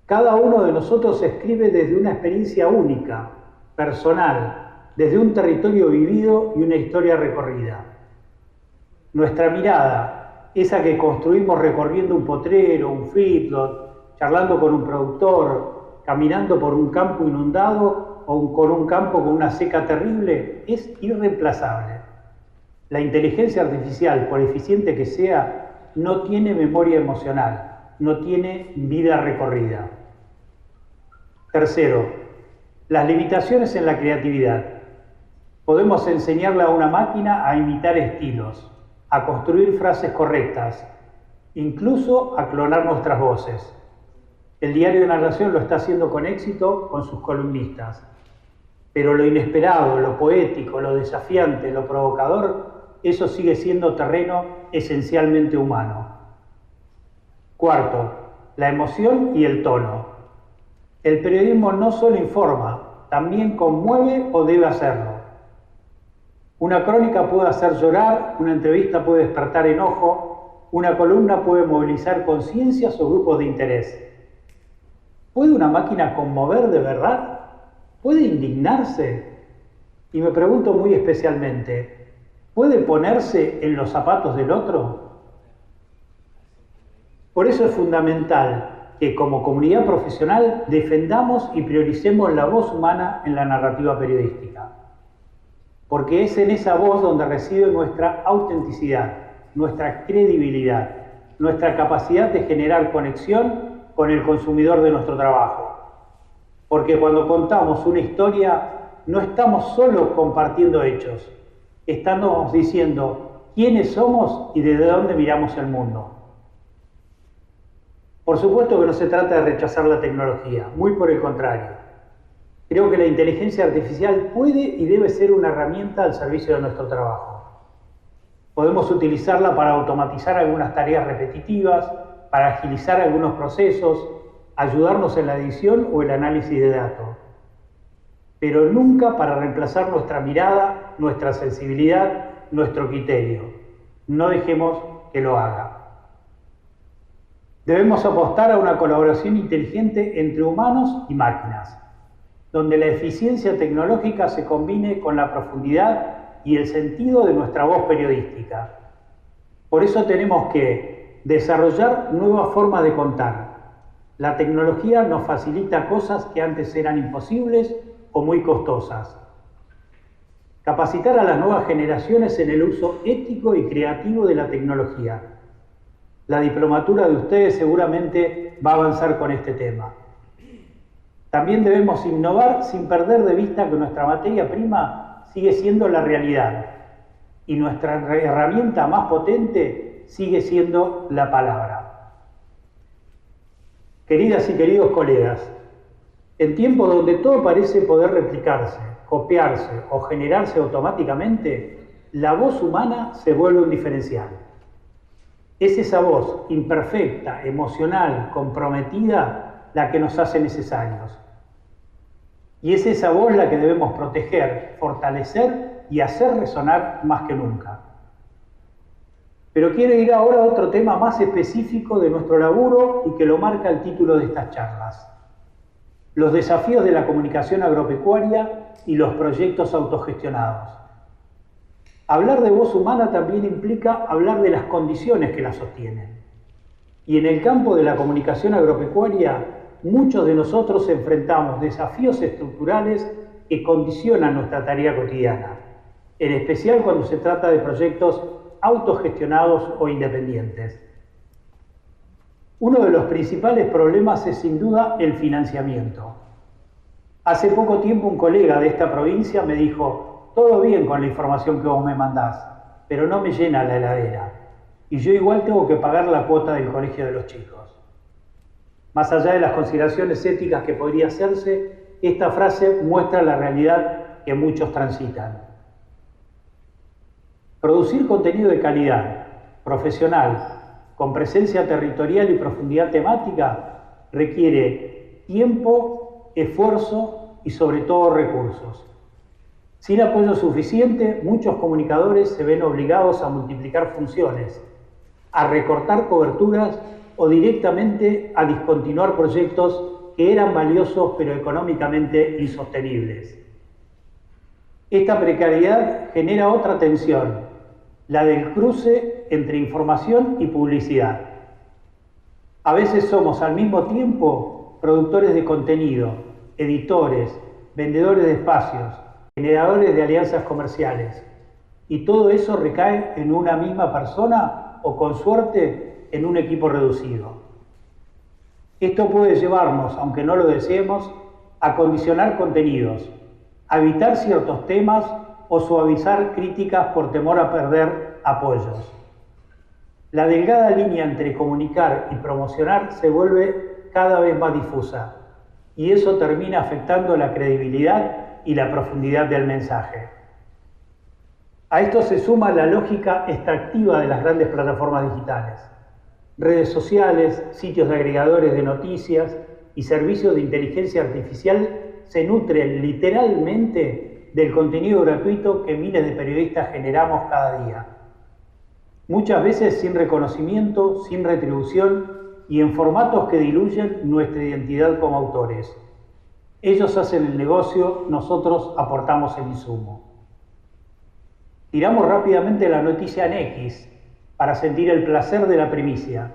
Cada uno de nosotros escribe desde una experiencia única, personal, desde un territorio vivido y una historia recorrida. Nuestra mirada, esa que construimos recorriendo un potrero, un feedlot, charlando con un productor, caminando por un campo inundado o con un campo con una seca terrible, es irreemplazable. La inteligencia artificial, por eficiente que sea, no tiene memoria emocional, no tiene vida recorrida. Tercero, las limitaciones en la creatividad. Podemos enseñarle a una máquina a imitar estilos, a construir frases correctas, incluso a clonar nuestras voces. El diario de narración lo está haciendo con éxito con sus columnistas. Pero lo inesperado, lo poético, lo desafiante, lo provocador, eso sigue siendo terreno esencialmente humano. Cuarto, la emoción y el tono. El periodismo no solo informa, también conmueve o debe hacerlo. Una crónica puede hacer llorar, una entrevista puede despertar enojo, una columna puede movilizar conciencias o grupos de interés. ¿Puede una máquina conmover de verdad? ¿Puede indignarse? Y me pregunto muy especialmente, ¿puede ponerse en los zapatos del otro? Por eso es fundamental que como comunidad profesional defendamos y prioricemos la voz humana en la narrativa periodística. Porque es en esa voz donde reside nuestra autenticidad, nuestra credibilidad, nuestra capacidad de generar conexión con el consumidor de nuestro trabajo. Porque cuando contamos una historia, no estamos solo compartiendo hechos, estamos diciendo quiénes somos y desde dónde miramos el mundo. Por supuesto que no se trata de rechazar la tecnología, muy por el contrario. Creo que la inteligencia artificial puede y debe ser una herramienta al servicio de nuestro trabajo. Podemos utilizarla para automatizar algunas tareas repetitivas, para agilizar algunos procesos, ayudarnos en la edición o el análisis de datos. Pero nunca para reemplazar nuestra mirada, nuestra sensibilidad, nuestro criterio. No dejemos que lo haga. Debemos apostar a una colaboración inteligente entre humanos y máquinas, donde la eficiencia tecnológica se combine con la profundidad y el sentido de nuestra voz periodística. Por eso tenemos que desarrollar nuevas formas de contar. La tecnología nos facilita cosas que antes eran imposibles o muy costosas. Capacitar a las nuevas generaciones en el uso ético y creativo de la tecnología. La diplomatura de ustedes seguramente va a avanzar con este tema. También debemos innovar sin perder de vista que nuestra materia prima sigue siendo la realidad y nuestra herramienta más potente sigue siendo la palabra. Queridas y queridos colegas, en tiempos donde todo parece poder replicarse, copiarse o generarse automáticamente, la voz humana se vuelve un diferencial. Es esa voz imperfecta, emocional, comprometida, la que nos hace necesarios. Y es esa voz la que debemos proteger, fortalecer y hacer resonar más que nunca. Pero quiero ir ahora a otro tema más específico de nuestro laburo y que lo marca el título de estas charlas: los desafíos de la comunicación agropecuaria y los proyectos autogestionados. Hablar de voz humana también implica hablar de las condiciones que la sostienen. Y en el campo de la comunicación agropecuaria, muchos de nosotros enfrentamos desafíos estructurales que condicionan nuestra tarea cotidiana, en especial cuando se trata de proyectos autogestionados o independientes. Uno de los principales problemas es sin duda el financiamiento. Hace poco tiempo un colega de esta provincia me dijo: todo bien con la información que vos me mandás, pero no me llena la heladera, y yo igual tengo que pagar la cuota del colegio de los chicos. Más allá de las consideraciones éticas que podría hacerse, esta frase muestra la realidad que muchos transitan. Producir contenido de calidad, profesional, con presencia territorial y profundidad temática, requiere tiempo, esfuerzo y sobre todo recursos. Sin apoyo suficiente, muchos comunicadores se ven obligados a multiplicar funciones, a recortar coberturas o directamente a discontinuar proyectos que eran valiosos pero económicamente insostenibles. Esta precariedad genera otra tensión, la del cruce entre información y publicidad. A veces somos al mismo tiempo productores de contenido, editores, vendedores de espacios, generadores de alianzas comerciales, y todo eso recae en una misma persona o, con suerte, en un equipo reducido. Esto puede llevarnos, aunque no lo deseemos, a condicionar contenidos, a evitar ciertos temas o suavizar críticas por temor a perder apoyos. La delgada línea entre comunicar y promocionar se vuelve cada vez más difusa, y eso termina afectando la credibilidad y la profundidad del mensaje. A esto se suma la lógica extractiva de las grandes plataformas digitales. Redes sociales, sitios de agregadores de noticias y servicios de inteligencia artificial se nutren literalmente del contenido gratuito que miles de periodistas generamos cada día. Muchas veces sin reconocimiento, sin retribución y en formatos que diluyen nuestra identidad como autores. Ellos hacen el negocio, nosotros aportamos el insumo. Tiramos rápidamente la noticia en X para sentir el placer de la primicia,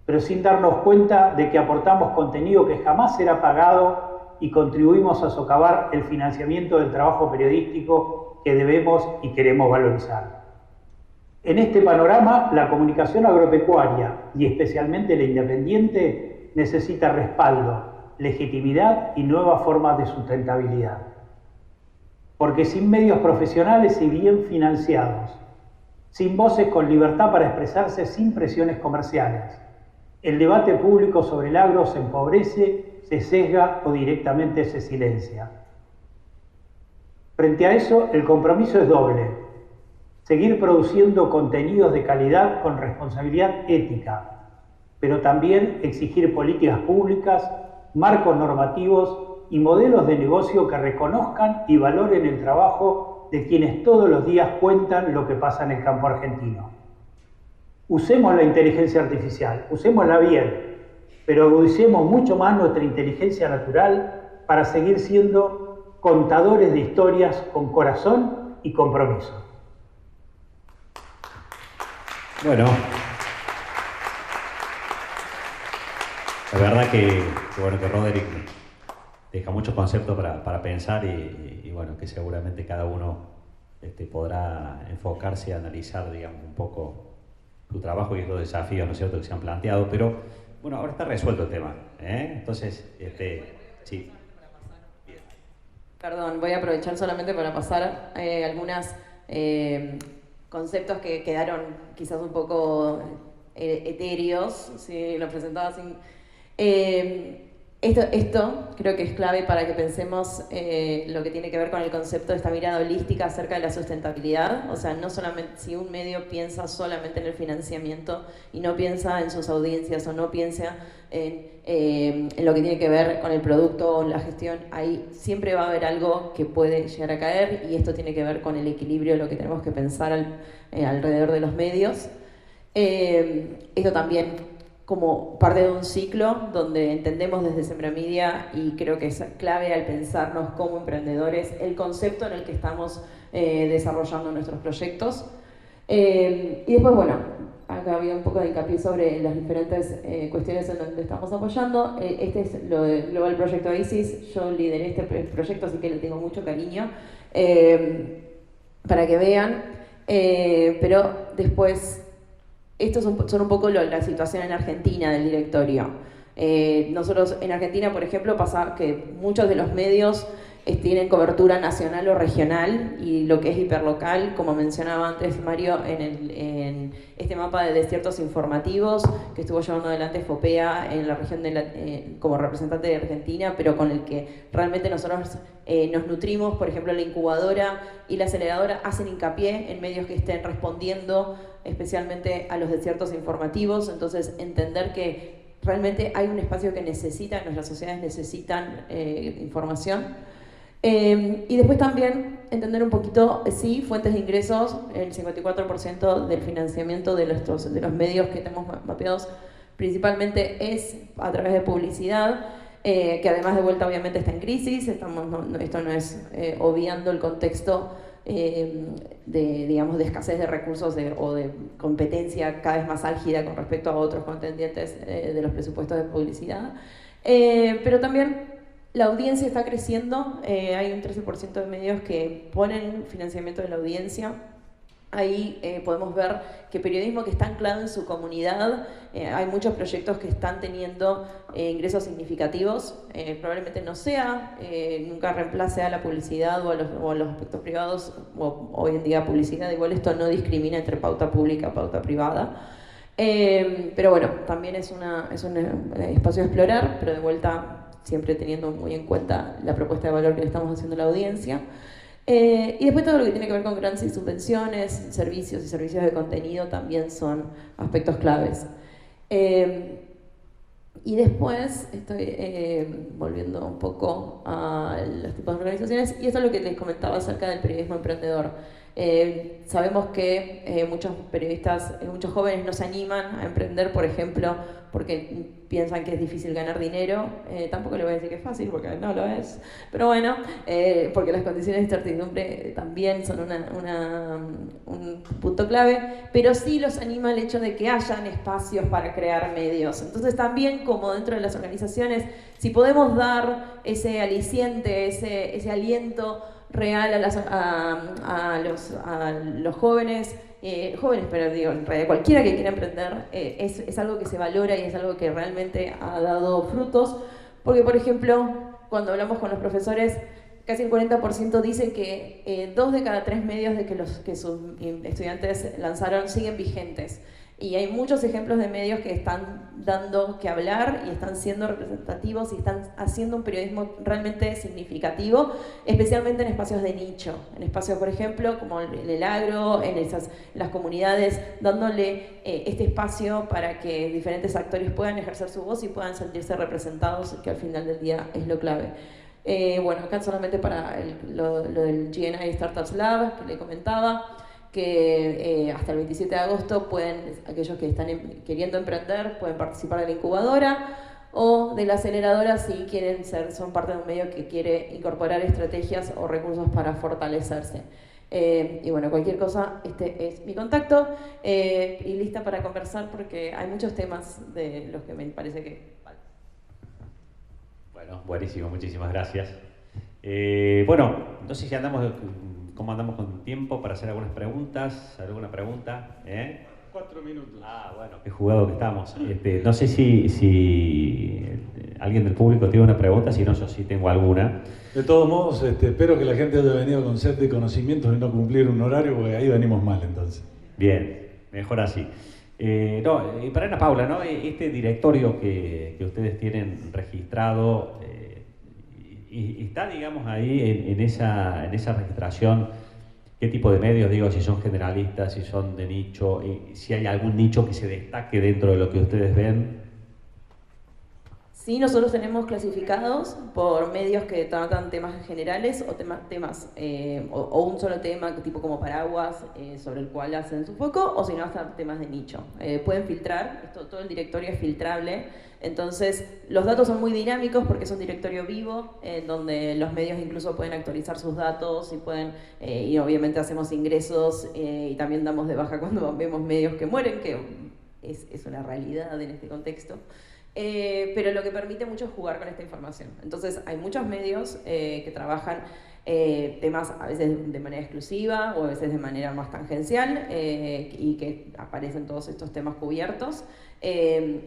pero sin darnos cuenta de que aportamos contenido que jamás será pagado y contribuimos a socavar el financiamiento del trabajo periodístico que debemos y queremos valorizar. En este panorama, la comunicación agropecuaria y especialmente la independiente necesita respaldo, legitimidad y nuevas formas de sustentabilidad. Porque sin medios profesionales y bien financiados, sin voces con libertad para expresarse sin presiones comerciales, el debate público sobre el agro se empobrece, se sesga o directamente se silencia. Frente a eso, el compromiso es doble: seguir produciendo contenidos de calidad con responsabilidad ética, pero también exigir políticas públicas, marcos normativos y modelos de negocio que reconozcan y valoren el trabajo de quienes todos los días cuentan lo que pasa en el campo argentino. Usemos la inteligencia artificial, usémosla bien, pero agudicemos mucho más nuestra inteligencia natural para seguir siendo contadores de historias con corazón y compromiso. Bueno, la verdad que bueno que Roderick deja muchos conceptos para pensar y bueno, que seguramente cada uno podrá enfocarse y analizar, digamos, un poco su trabajo y los desafíos, ¿no es cierto?, que se han planteado, pero bueno, ahora está resuelto el tema, ¿eh? Entonces, sí. Perdón, voy a aprovechar solamente para pasar algunos conceptos que quedaron quizás un poco etéreos, si lo presentaba sin... Esto creo que es clave para que pensemos lo que tiene que ver con el concepto de esta mirada holística acerca de la sustentabilidad. O sea, no solamente si un medio piensa solamente en el financiamiento y no piensa en sus audiencias o no piensa en lo que tiene que ver con el producto o la gestión, ahí siempre va a haber algo que puede llegar a caer, y esto tiene que ver con el equilibrio de lo que tenemos que pensar alrededor de los medios. Esto también como parte de un ciclo donde entendemos desde Sembramedia, y creo que es clave al pensarnos como emprendedores, el concepto en el que estamos desarrollando nuestros proyectos. Y después, bueno, acá había un poco de hincapié sobre las diferentes cuestiones en donde estamos apoyando. Este es lo de Global Project Oasis. Yo lideré este proyecto, así que le tengo mucho cariño para que vean. Pero después, estos son un poco la situación en Argentina del directorio. Nosotros en Argentina, por ejemplo, pasa que muchos de los medios tienen cobertura nacional o regional, y lo que es hiperlocal, como mencionaba antes Mario, en este mapa de desiertos informativos que estuvo llevando adelante FOPEA en la región como representante de Argentina, pero con el que realmente nosotros nos nutrimos. Por ejemplo, la incubadora y la aceleradora hacen hincapié en medios que estén respondiendo especialmente a los desiertos informativos. Entonces, entender que realmente hay un espacio que nuestras sociedades necesitan información. Y después también entender un poquito, sí, fuentes de ingresos. El 54% del financiamiento de los medios que tenemos mapeados principalmente es a través de publicidad, que además de vuelta obviamente está en crisis. Esto no es obviando el contexto de escasez de recursos o de competencia cada vez más álgida con respecto a otros contendientes de los presupuestos de publicidad. Pero también la audiencia está creciendo. Hay un 13% de medios que ponen financiamiento de la audiencia. Ahí podemos ver que periodismo que está anclado en su comunidad, hay muchos proyectos que están teniendo ingresos significativos. Probablemente no sea, nunca reemplace a la publicidad o a los aspectos privados, o hoy en día publicidad. Igual esto no discrimina entre pauta pública y pauta privada. Pero bueno, también es un espacio a explorar, pero de vuelta siempre teniendo muy en cuenta la propuesta de valor que le estamos haciendo a la audiencia. Y después todo lo que tiene que ver con grants y subvenciones, servicios y servicios de contenido también son aspectos claves. Y después estoy volviendo un poco a los tipos de organizaciones, y esto es lo que les comentaba acerca del periodismo emprendedor. Sabemos que muchos periodistas, muchos jóvenes no se animan a emprender, por ejemplo, porque piensan que es difícil ganar dinero. Tampoco le voy a decir que es fácil, porque no lo es, pero bueno, porque las condiciones de incertidumbre también son un punto clave, pero sí los anima el hecho de que hayan espacios para crear medios. Entonces también, como dentro de las organizaciones, si podemos dar ese aliciente, ese aliento real a los jóvenes, pero digo, en realidad cualquiera que quiera emprender, es algo que se valora y es algo que realmente ha dado frutos. Porque, por ejemplo, cuando hablamos con los profesores, casi el 40% dice que 2 de cada 3 medios que sus estudiantes lanzaron siguen vigentes. Y hay muchos ejemplos de medios que están dando que hablar y están siendo representativos y están haciendo un periodismo realmente significativo, especialmente en espacios de nicho, en espacios, por ejemplo, como el agro, en las comunidades, dándole este espacio para que diferentes actores puedan ejercer su voz y puedan sentirse representados, que al final del día es lo clave. Bueno, acá solamente para lo del GNI Startups Lab, que le comentaba, que hasta el 27 de agosto aquellos que están queriendo emprender pueden participar de la incubadora o de la aceleradora si son parte de un medio que quiere incorporar estrategias o recursos para fortalecerse. Y bueno, cualquier cosa, este es mi contacto, y lista para conversar porque hay muchos temas de los que me parece que vale. Bueno, buenísimo, muchísimas gracias. Bueno, no sé si ¿cómo andamos con tiempo para hacer algunas preguntas? ¿Alguna pregunta? 4 minutos. Ah, bueno, qué jugado que estamos. No sé si alguien del público tiene una pregunta, si no, yo sí tengo alguna. De todos modos, espero que la gente haya venido con sed de conocimientos y no cumplir un horario, porque ahí venimos mal entonces. Bien, mejor así. No, y para Ana Paula, ¿no? Este directorio que ustedes tienen registrado, y está, digamos, ahí en esa registración, ¿qué tipo de medios, digo, si son generalistas, si son de nicho, y si hay algún nicho que se destaque dentro de lo que ustedes ven? Sí, nosotros tenemos clasificados por medios que tratan temas generales o o un solo tema, tipo como paraguas, sobre el cual hacen su foco, o si no, hasta temas de nicho. Pueden filtrar, todo el directorio es filtrable, entonces los datos son muy dinámicos porque es un directorio vivo, en donde los medios incluso pueden actualizar sus datos y pueden, y obviamente hacemos ingresos y también damos de baja cuando vemos medios que mueren, que es una realidad en este contexto. Pero lo que permite mucho es jugar con esta información. Entonces hay muchos medios que trabajan temas a veces de manera exclusiva o a veces de manera más tangencial y que aparecen todos estos temas cubiertos.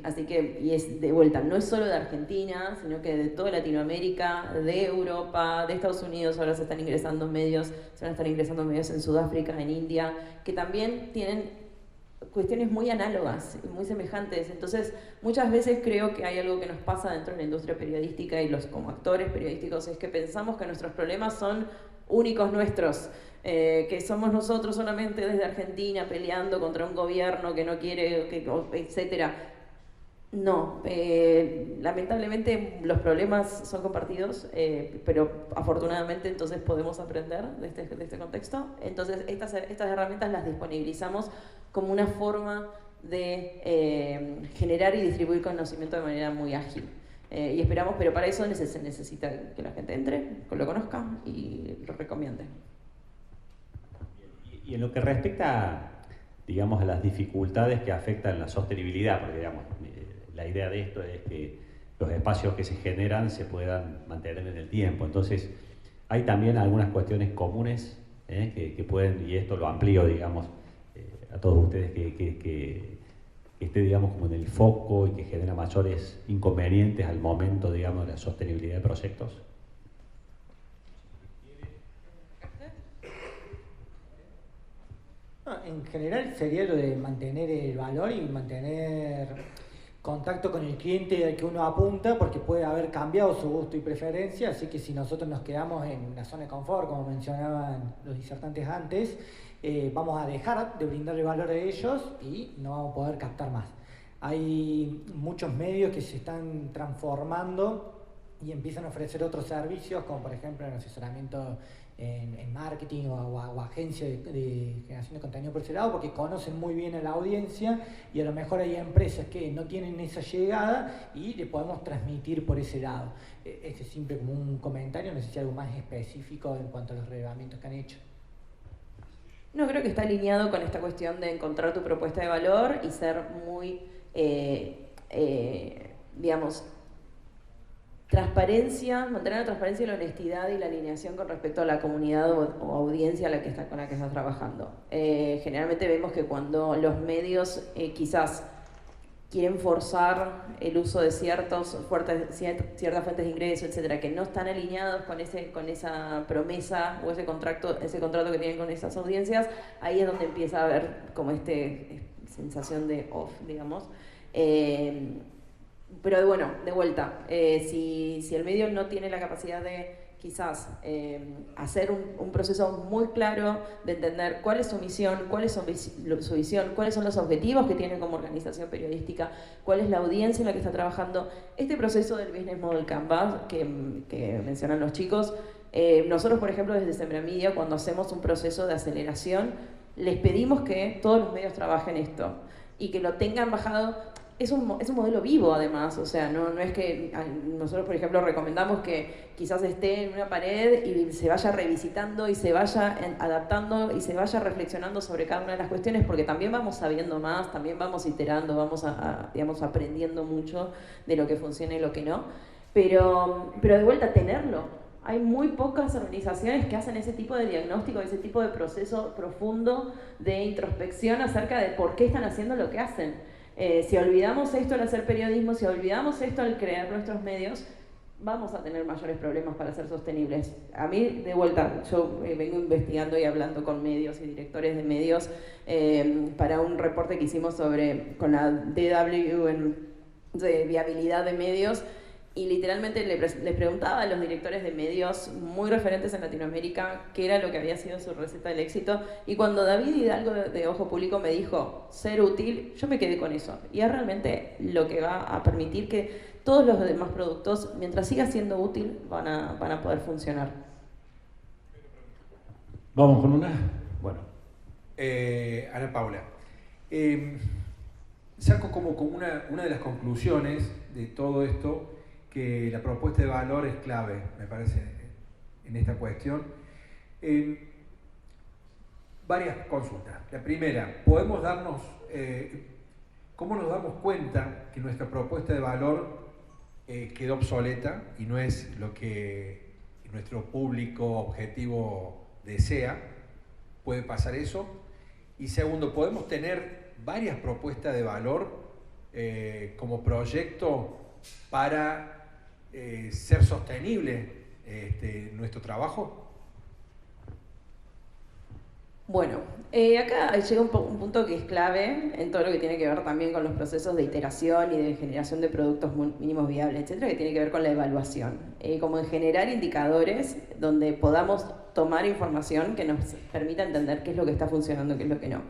Así que, y es de vuelta, no es solo de Argentina, sino que de toda Latinoamérica, de Europa, de Estados Unidos. Ahora se están ingresando medios, se van a estar ingresando medios en Sudáfrica, en India, que también tienen cuestiones muy análogas, muy semejantes. Entonces, muchas veces creo que hay algo que nos pasa dentro de la industria periodística y como actores periodísticos, es que pensamos que nuestros problemas son únicos nuestros, que somos nosotros solamente desde Argentina peleando contra un gobierno que no quiere, etcétera. No, lamentablemente los problemas son compartidos, pero afortunadamente entonces podemos aprender de este contexto. Entonces estas herramientas las disponibilizamos como una forma de generar y distribuir conocimiento de manera muy ágil. Y esperamos, pero para eso se necesita que la gente entre, que lo conozca y lo recomiende. Y en lo que respecta, digamos, a las dificultades que afectan la sostenibilidad, porque digamos, la idea de esto es que los espacios que se generan se puedan mantener en el tiempo. Entonces, hay también algunas cuestiones comunes que pueden, y esto lo amplío, digamos, a todos ustedes, que esté, digamos, como en el foco y que genera mayores inconvenientes al momento, digamos, de la sostenibilidad de proyectos. En general sería lo de mantener el valor y mantener contacto con el cliente al que uno apunta, porque puede haber cambiado su gusto y preferencia, así que si nosotros nos quedamos en una zona de confort, como mencionaban los disertantes antes, vamos a dejar de brindarle valor a ellos y no vamos a poder captar más. Hay muchos medios que se están transformando y empiezan a ofrecer otros servicios, como por ejemplo el asesoramiento en marketing o agencia de generación de contenido por ese lado, porque conocen muy bien a la audiencia y a lo mejor hay empresas que no tienen esa llegada y le podemos transmitir por ese lado. Este es siempre como un comentario, no sé si algo más específico en cuanto a los relevamientos que han hecho. No, creo que está alineado con esta cuestión de encontrar tu propuesta de valor y ser muy, digamos, mantener la transparencia y la honestidad y la alineación con respecto a la comunidad o audiencia con la que estás trabajando. Generalmente vemos que cuando los medios quizás quieren forzar el uso de ciertas fuentes de ingreso, etcétera, que no están alineados con esa promesa o ese contrato que tienen con esas audiencias, ahí es donde empieza a haber como sensación de off, digamos. Pero bueno, de vuelta, si el medio no tiene la capacidad de quizás hacer un proceso muy claro de entender cuál es su misión, cuál es su visión, cuáles son los objetivos que tiene como organización periodística, cuál es la audiencia en la que está trabajando, este proceso del Business Model Canvas que mencionan los chicos, nosotros por ejemplo desde Sembramedia, cuando hacemos un proceso de aceleración, les pedimos que todos los medios trabajen esto y que lo tengan bajado. Es un modelo vivo además, o sea, no es que nosotros por ejemplo recomendamos que quizás esté en una pared y se vaya revisitando y se vaya adaptando y se vaya reflexionando sobre cada una de las cuestiones, porque también vamos sabiendo más, también vamos iterando, vamos digamos, aprendiendo mucho de lo que funciona y lo que no, pero de vuelta tenerlo. Hay muy pocas organizaciones que hacen ese tipo de diagnóstico, ese tipo de proceso profundo de introspección acerca de por qué están haciendo lo que hacen. Si olvidamos esto al hacer periodismo, si olvidamos esto al crear nuestros medios, vamos a tener mayores problemas para ser sostenibles. A mí, de vuelta, yo vengo investigando y hablando con medios y directores de medios para un reporte que hicimos con la DW de viabilidad de medios, y literalmente les preguntaba a los directores de medios muy referentes en Latinoamérica qué era lo que había sido su receta del éxito, y cuando David Hidalgo de Ojo Público me dijo ser útil, yo me quedé con eso, y es realmente lo que va a permitir que todos los demás productos, mientras siga siendo útil, van a poder funcionar. Vamos con una. Bueno, Ana Paula, saco como una de las conclusiones de todo esto, que la propuesta de valor es clave, me parece, en esta cuestión. Varias consultas. La primera, ¿cómo nos damos cuenta que nuestra propuesta de valor quedó obsoleta y no es lo que nuestro público objetivo desea? ¿Puede pasar eso? Y segundo, ¿podemos tener varias propuestas de valor como proyecto para ser sostenible nuestro trabajo? Bueno, acá llega un punto que es clave en todo lo que tiene que ver también con los procesos de iteración y de generación de productos mínimos viables, etcétera, que tiene que ver con la evaluación. Como en generar indicadores donde podamos tomar información que nos permita entender qué es lo que está funcionando y qué es lo que no.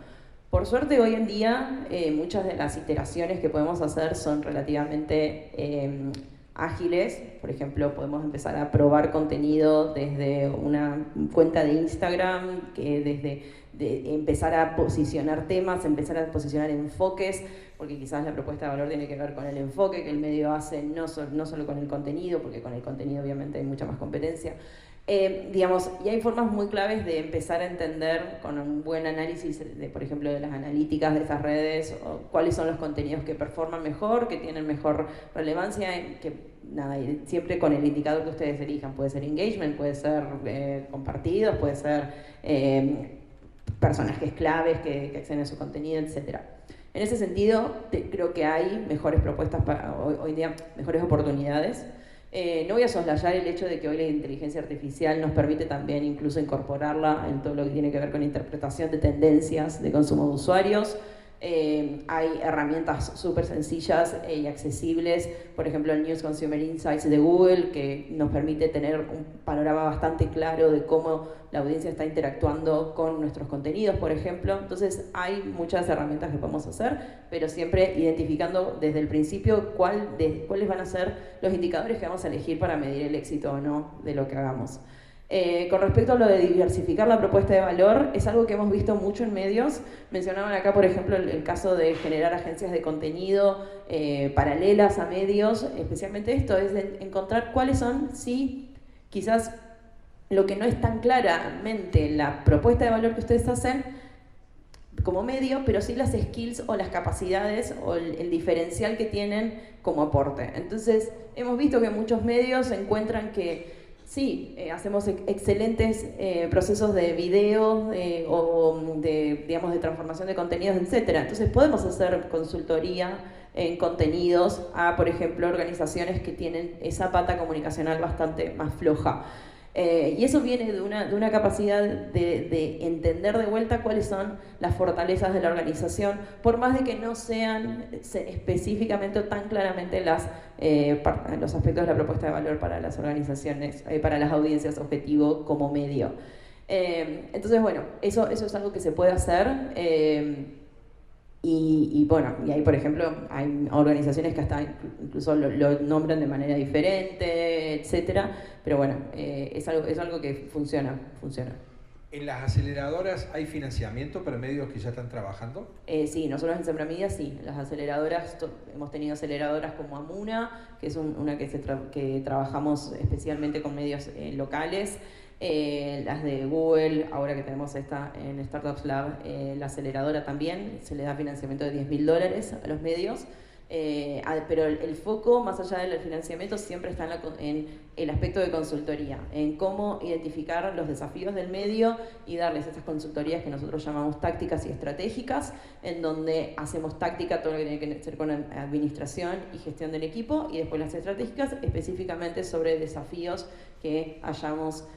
Por suerte, hoy en día, muchas de las iteraciones que podemos hacer son relativamente ágiles. Por ejemplo, podemos empezar a probar contenido desde una cuenta de Instagram, desde empezar a posicionar temas, empezar a posicionar enfoques, porque quizás la propuesta de valor tiene que ver con el enfoque que el medio hace, no solo con el contenido, porque con el contenido obviamente hay mucha más competencia. Y hay formas muy claves de empezar a entender con un buen análisis, por ejemplo, de las analíticas de estas redes, o cuáles son los contenidos que performan mejor, que tienen mejor relevancia, y siempre con el indicador que ustedes elijan. Puede ser engagement, puede ser compartidos, puede ser personajes claves que acceden a su contenido, etc. En ese sentido, creo que hay mejores propuestas hoy día, mejores oportunidades. No voy a soslayar el hecho de que hoy la inteligencia artificial nos permite también incluso incorporarla en todo lo que tiene que ver con interpretación de tendencias de consumo de usuarios. Hay herramientas súper sencillas y accesibles, por ejemplo el News Consumer Insights de Google, que nos permite tener un panorama bastante claro de cómo la audiencia está interactuando con nuestros contenidos, por ejemplo. Entonces hay muchas herramientas que podemos hacer, pero siempre identificando desde el principio cuáles van a ser los indicadores que vamos a elegir para medir el éxito o no de lo que hagamos. Con respecto a lo de diversificar la propuesta de valor, es algo que hemos visto mucho en medios. Mencionaban acá, por ejemplo, el caso de generar agencias de contenido paralelas a medios. Especialmente esto es encontrar cuáles son, sí, quizás lo que no es tan claramente la propuesta de valor que ustedes hacen como medio, pero sí las skills o las capacidades o el diferencial que tienen como aporte. Entonces, hemos visto que muchos medios encuentran que sí, hacemos excelentes procesos de video o de transformación de contenidos, etc. Entonces podemos hacer consultoría en contenidos a, por ejemplo, organizaciones que tienen esa pata comunicacional bastante más floja. Y eso viene de una capacidad de entender de vuelta cuáles son las fortalezas de la organización, por más de que no sean específicamente o tan claramente los aspectos de la propuesta de valor para las organizaciones, para las audiencias objetivo como medio. Entonces, bueno, eso es algo que se puede hacer. Y ahí, por ejemplo, hay organizaciones que hasta incluso lo nombran de manera diferente, etcétera, pero bueno, es algo que funciona. ¿En las aceleradoras hay financiamiento para medios que ya están trabajando? Sí, nosotros en Sembramidia sí, las aceleradoras, hemos tenido aceleradoras como Amuna, que es una que trabajamos especialmente con medios locales. Las de Google, ahora que tenemos esta en Startups Lab, la aceleradora también, se le da financiamiento de $10.000 a los medios. Pero el foco, más allá del financiamiento, siempre está en el aspecto de consultoría, en cómo identificar los desafíos del medio y darles estas consultorías que nosotros llamamos tácticas y estratégicas, en donde hacemos táctica, todo lo que tiene que ver con administración y gestión del equipo, y después las estratégicas específicamente sobre desafíos que hayamos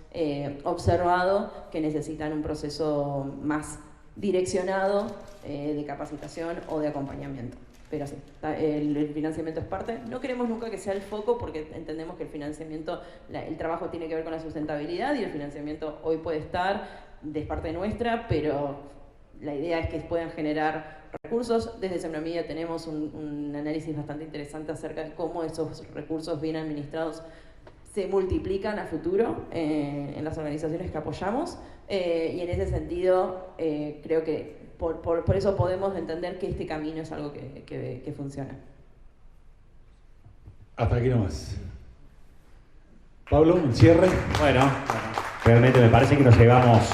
observado que necesitan un proceso más direccionado de capacitación o de acompañamiento. Pero sí, el financiamiento es parte. No queremos nunca que sea el foco porque entendemos que el financiamiento, el trabajo tiene que ver con la sustentabilidad y el financiamiento hoy puede estar de parte nuestra, pero la idea es que puedan generar recursos. Desde Sembramidia tenemos un análisis bastante interesante acerca de cómo esos recursos bien administrados se multiplican a futuro en las organizaciones que apoyamos, y en ese sentido creo que por eso podemos entender que este camino es algo que funciona. Hasta aquí nomás. Pablo, un cierre. Bueno, realmente me parece que nos llevamos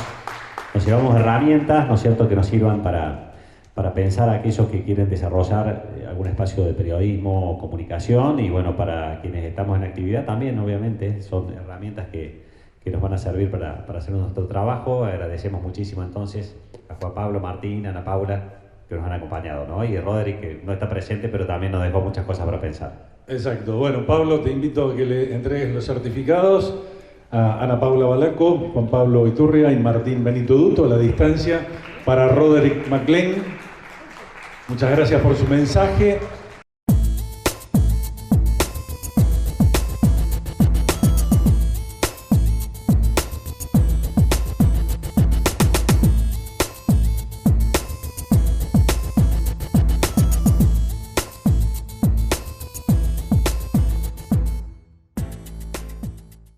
herramientas, ¿no es cierto?, que nos sirvan para pensar a aquellos que quieren desarrollar algún espacio de periodismo o comunicación, y bueno, para quienes estamos en actividad también, obviamente, son herramientas que nos van a servir para hacer nuestro trabajo. Agradecemos muchísimo entonces a Juan Pablo, Martín, Ana Paula, que nos han acompañado, ¿no? Y Roderick, que no está presente, pero también nos dejó muchas cosas para pensar. Exacto. Bueno, Pablo, te invito a que le entregues los certificados a Ana Paula Balaco, Juan Pablo Iturria y Martín Benito Duto a la distancia para Roderick McLean. Muchas gracias por su mensaje.